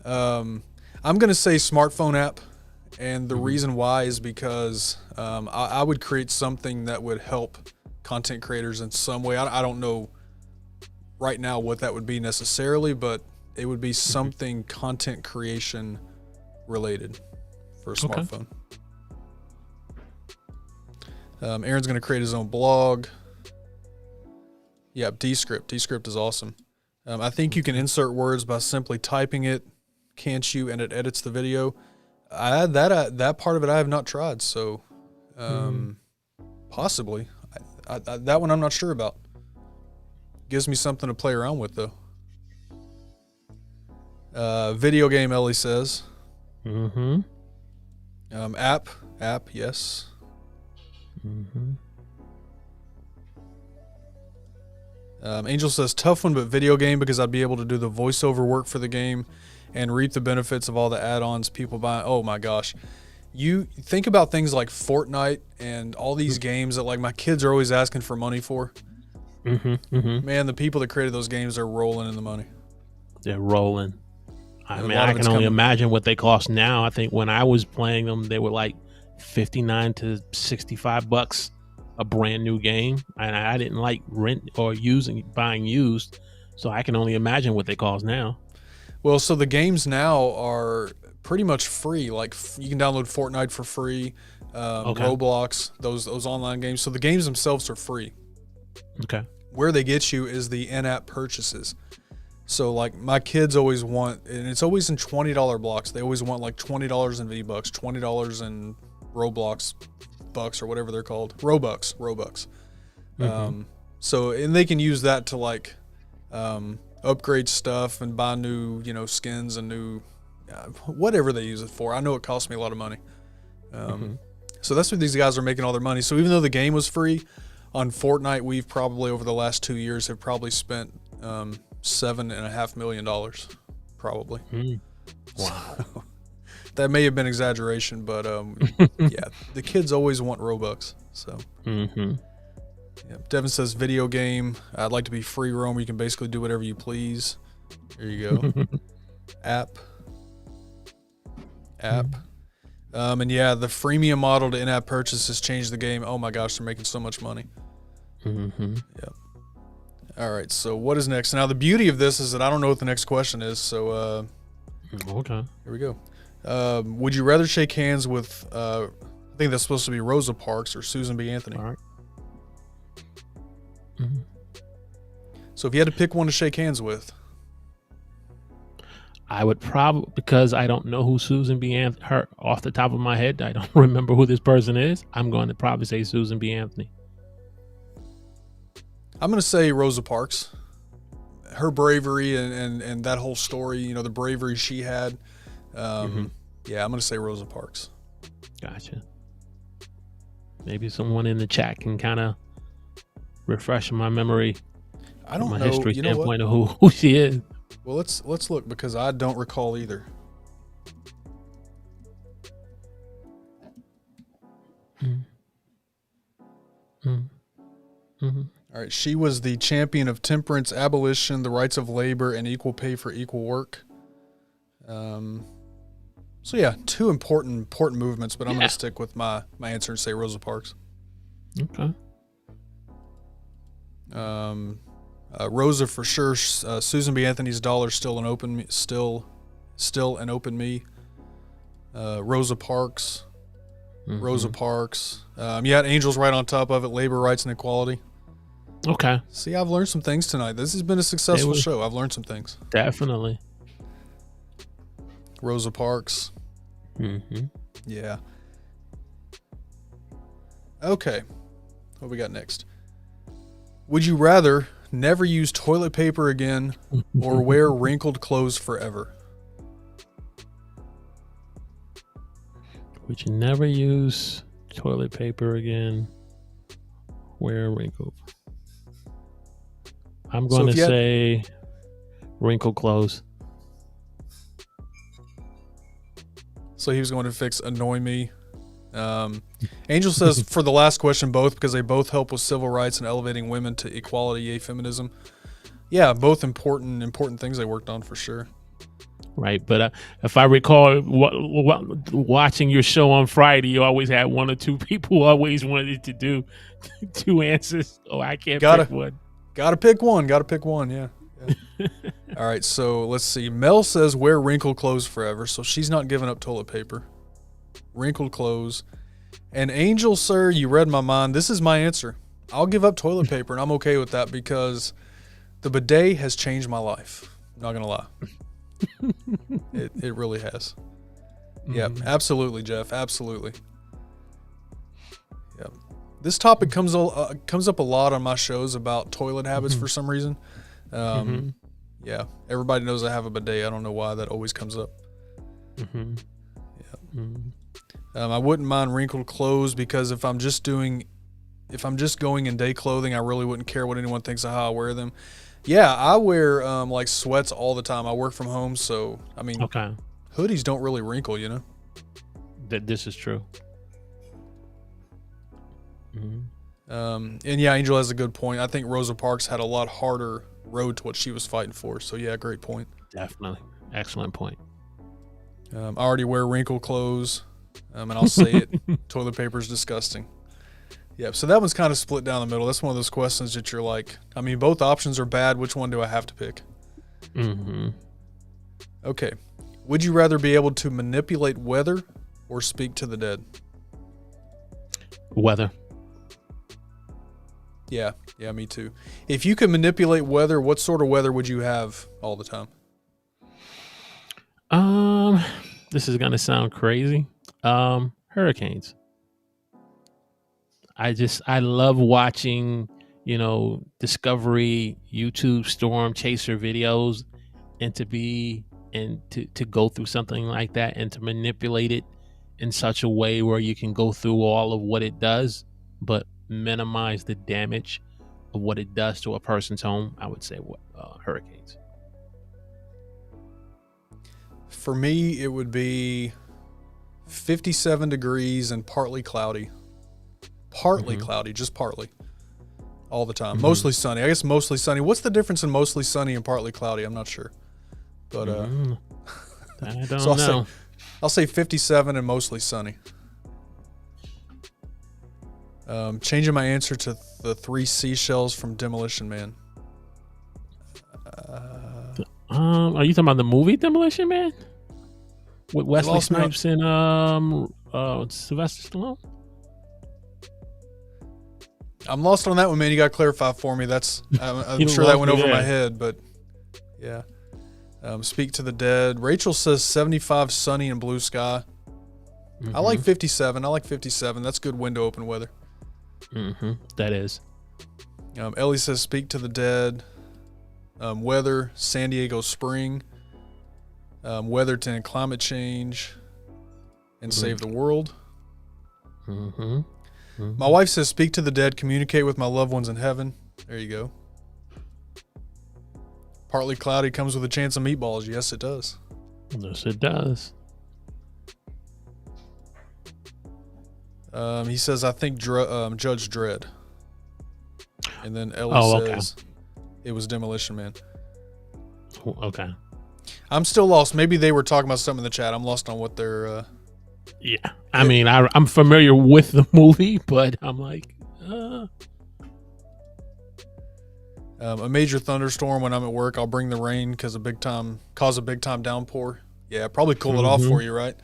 I'm going to say smartphone app. And the reason why is because I would create something that would help content creators in some way. I don't know right now what that would be necessarily, but it would be something content creation related for a smartphone. Aaron's going to create his own blog. Yeah, Descript. Descript is awesome. I think you can insert words by simply typing it, can't you? And it edits the video. That part of it I have not tried, so possibly. That one I'm not sure about. Gives me something to play around with, though. Video game, Ellie says. App, yes. Angel says tough one, but video game because I'd be able to do the voiceover work for the game and reap the benefits of all the add-ons people buy. Oh my gosh. You think about things like Fortnite and all these games that like my kids are always asking for money for. Man, the people that created those games are rolling in the money. They're rolling. I mean, I can only imagine what they cost now. I think when I was playing them, they were like $59 to $65 a brand new game, and I didn't like rent or buying used, so I can only imagine what they cost now. Well, so the games now are pretty much free. Like you can download Fortnite for free, Roblox, those online games. So the games themselves are free. Okay. Where they get you is the in-app purchases. So like my kids always want, and it's always in $20 blocks. They always want like $20 in V-Bucks, $20 in Roblox bucks or whatever they're called, Robux. So and they can use that to like upgrade stuff and buy new, skins and new whatever they use it for. I know it costs me a lot of money. So that's where these guys are making all their money. So even though the game was free, on Fortnite, we've probably over the last 2 years have probably spent $7.5 million, probably. Wow. So, that may have been exaggeration, but yeah, the kids always want Robux. So, yeah. Devin says video game. I'd like to be free roam. You can basically do whatever you please. There you go. App. And yeah, the freemium model to in-app purchases changed the game. Oh my gosh, they're making so much money. Yep. All right, so what is next? Now the beauty of this is that I don't know what the next question is. So okay, here we go. Would you rather shake hands with I think that's supposed to be Rosa Parks or Susan B. Anthony? All right. So if you had to pick one to shake hands with, I would probably, because I don't know who Susan B. Anthony, her off the top of my head, I don't remember who this person is. I'm going to probably say Susan B. Anthony. I'm going to say Rosa Parks. Her bravery and that whole story, the bravery she had. Yeah, I'm going to say Rosa Parks. Gotcha. Maybe someone in the chat can kind of refresh my memory. I don't know. My history standpoint of who she is. Well, let's look because I don't recall either. All right, she was the champion of temperance, abolition, the rights of labor, and equal pay for equal work. So yeah, two important movements, but I'm going to stick with my answer and say Rosa Parks. Okay. Rosa for sure. Susan B. Anthony's dollar still an open me. Rosa Parks. Rosa Parks. Yeah, Angel's right on top of it. Labor rights and equality. Okay. See, I've learned some things tonight. This has been a successful show. I've learned some things. Definitely. Rosa Parks. Mm-hmm. Yeah. Okay. What we got next? Would you rather never use toilet paper again or wear wrinkled clothes forever? Would you never use toilet paper again? Wear wrinkled. I'm going to say wrinkled clothes. So he was going to fix annoy me. Angel says for the last question, both, because they both help with civil rights and elevating women to equality, yay feminism. Yeah, both important things they worked on for sure. Right, but if I recall watching your show on Friday, you always had one or two people who always wanted to do two answers. Oh, I can't pick one. Gotta pick one, yeah. All right, so let's see. Mel says wear wrinkled clothes forever, so she's not giving up toilet paper. Wrinkled clothes. And Angel, sir, you read my mind. This is my answer. I'll give up toilet paper, and I'm okay with that because the bidet has changed my life. I'm not gonna lie. It really has. Yeah, absolutely, Jeff. Absolutely. Yep. This topic comes up a lot on my shows about toilet habits for some reason. Yeah, everybody knows I have a bidet. I don't know why that always comes up. Yeah. I wouldn't mind wrinkled clothes because if I'm just going in day clothing, I really wouldn't care what anyone thinks of how I wear them. Yeah, I wear like sweats all the time. I work from home, so I mean, hoodies don't really wrinkle, you know. This is true. And yeah, Angel has a good point. I think Rosa Parks had a lot harder road to what she was fighting for. So yeah, great point. Definitely, excellent point. I already wear wrinkled clothes, and I'll say it: toilet paper is disgusting. Yeah, so that one's kind of split down the middle. That's one of those questions that you're like, I mean, both options are bad. Which one do I have to pick? Okay. Would you rather be able to manipulate weather or speak to the dead? Weather. Yeah, me too. If you could manipulate weather, what sort of weather would you have all the time? This is gonna sound crazy. Hurricanes. I love watching, Discovery YouTube storm chaser videos, and to go through something like that and to manipulate it in such a way where you can go through all of what it does, but minimize the damage of what it does to a person's home. I would say hurricanes. For me, it would be 57 degrees and partly cloudy. Cloudy, just partly. All the time. Mostly sunny. I guess mostly sunny. What's the difference in mostly sunny and partly cloudy? I'm not sure. But I don't know. I'll say 57 and mostly sunny. Changing my answer to the 3 seashells from Demolition Man. Are you talking about the movie Demolition Man? With Wesley Snipes and Sylvester Stallone? I'm lost on that one, man. You got to clarify for me. I'm sure that went over my head, but yeah. Speak to the dead. Rachel says 75 sunny and blue sky. I like 57. That's good window open weather. That is. Ellie says speak to the dead. Weather, San Diego spring. Weatherton and climate change. And save the world. My wife says speak to the dead, communicate with my loved ones in heaven. There you go. Partly cloudy comes with a chance of meatballs. Yes, it does. Yes, it does. He says, I think Judge Dredd. And then Ellie says it was Demolition Man. Okay. I'm still lost. Maybe they were talking about something in the chat. I'm lost on what they're... Yeah. I mean, I'm familiar with the movie, but I'm like... A major thunderstorm when I'm at work. I'll bring the rain cause a big time downpour. Yeah, probably cool it off for you, right?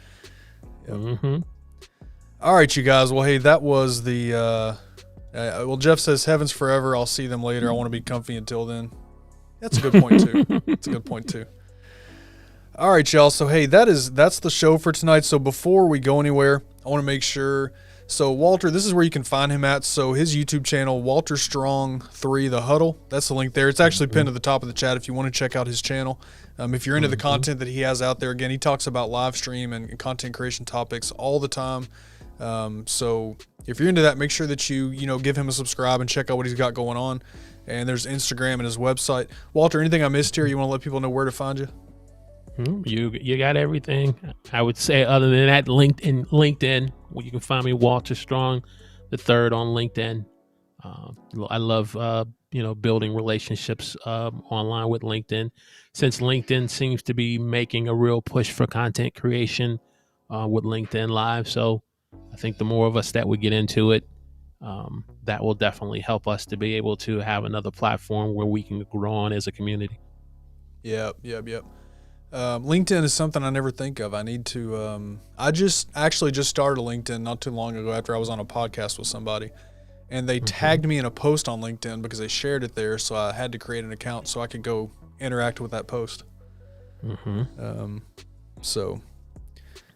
Yep. All right, you guys. Well, hey, that was Well, Jeff says, heavens forever. I'll see them later. I want to be comfy until then. That's a good point, too. That's a good point, too. All right, y'all. So, hey, that's the show for tonight. So before we go anywhere, I want to make sure. So, Walter, this is where you can find him at. So his YouTube channel, Walter Strong 3 The Huddle. That's the link there. It's actually pinned to the top of the chat if you want to check out his channel. If you're into the content that he has out there, again, he talks about live stream and content creation topics all the time. So if you're into that, make sure that you give him a subscribe and check out what he's got going on. And there's Instagram and his website. Walter, anything I missed here? You want to let people know where to find you? You got everything. I would say other than that, LinkedIn, where you can find me, Walter Strong the Third on LinkedIn. I love building relationships online with LinkedIn, since LinkedIn seems to be making a real push for content creation with LinkedIn Live. So I think the more of us that we get into it, that will definitely help us to be able to have another platform where we can grow on as a community. Yep. LinkedIn is something I never think of. I need to. I just started a LinkedIn not too long ago after I was on a podcast with somebody, and they tagged me in a post on LinkedIn because they shared it there. So I had to create an account so I could go interact with that post.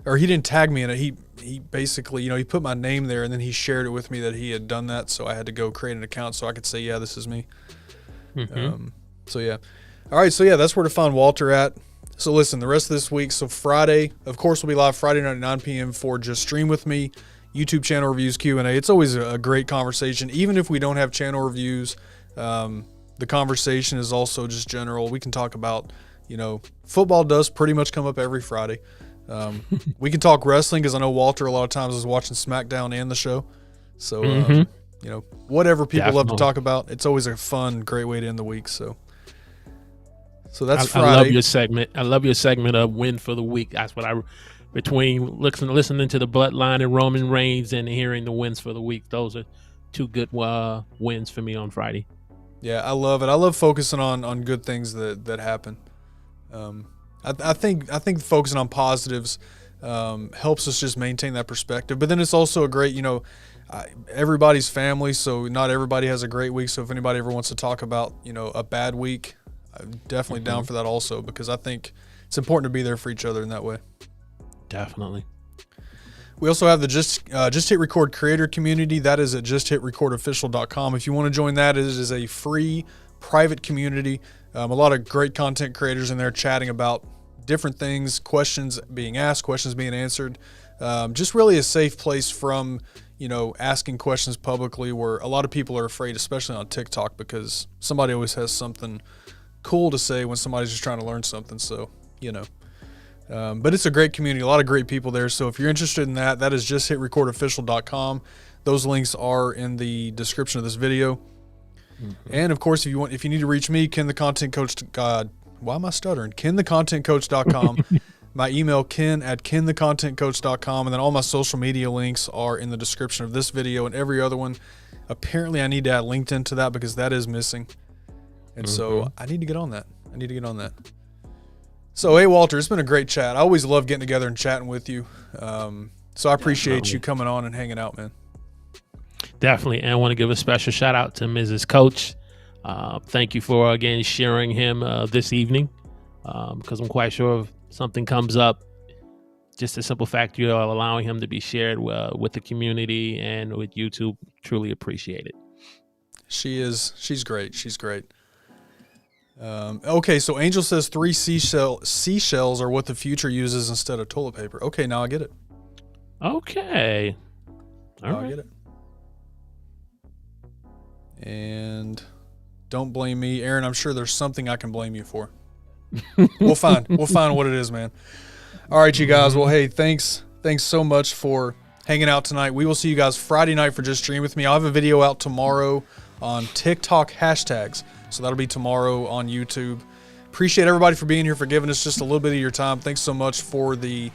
Or he didn't tag me in it. He basically, he put my name there and then he shared it with me that he had done that. So I had to go create an account so I could say, yeah, this is me. So yeah. All right. So yeah, that's where to find Walter at. So listen, the rest of this week. So Friday, of course, we'll be live Friday night at 9 p.m. for Just Stream With Me, YouTube channel reviews, Q&A. It's always a great conversation. Even if we don't have channel reviews, the conversation is also just general. We can talk about, football does pretty much come up every Friday. We can talk wrestling because I know Walter a lot of times is watching SmackDown and the show. So, whatever people love to talk about, it's always a fun, great way to end the week. So that's Friday. I love your segment of win for the week. That's what between listening to the Bloodline and Roman Reigns and hearing the wins for the week. Those are two good wins for me on Friday. Yeah, I love it. I love focusing on good things that happen. I think focusing on positives helps us just maintain that perspective. But then it's also a great, everybody's family, so not everybody has a great week. So if anybody ever wants to talk about, a bad week, I'm definitely down for that also, because I think it's important to be there for each other in that way. Definitely. We also have the Just Hit Record creator community. That is at justhitrecordofficial.com. If you want to join that, it is a free private community. A lot of great content creators in there chatting about different things, questions being asked, questions being answered. Just really a safe place from, asking questions publicly, where a lot of people are afraid, especially on TikTok, because somebody always has something cool to say when somebody's just trying to learn something. So, but it's a great community, a lot of great people there. So if you're interested in that, that is justhitrecordofficial.com. Those links are in the description of this video. And of course, if you need to reach me, Ken the Content Coach, why am I stuttering? KenTheContentCoach.com. My email, ken@kenthecontentcoach.com. And then all my social media links are in the description of this video and every other one. Apparently I need to add LinkedIn to that because that is missing. And so I need to get on that. So, hey, Walter, it's been a great chat. I always love getting together and chatting with you. So I appreciate you coming on and hanging out, man. Definitely. And I want to give a special shout out to Mrs. Coach. Thank you for, again, sharing him this evening, because I'm quite sure if something comes up, just the simple fact you're allowing him to be shared with the community and with YouTube, truly appreciate it. She's great. Okay, so Angel says 3 seashells are what the future uses instead of toilet paper. Okay, now I get it. Okay. All right. I get it. And don't blame me, Aaron. I'm sure there's something I can blame you for. We'll find what it is, man. All right, you guys. Well, hey, thanks so much for hanging out tonight. We will see you guys Friday night for Just Stream With Me. I'll have a video out tomorrow on TikTok hashtags, so that'll be tomorrow on YouTube. Appreciate everybody for being here, for giving us just a little bit of your time. Thanks so much for the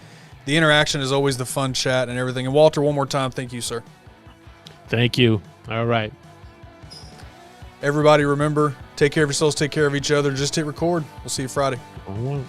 interaction, as always, the fun chat and everything. And Walter, one more time, thank you, sir. Thank you. All right. Everybody, remember, take care of yourselves, take care of each other. Just hit record. We'll see you Friday. All right.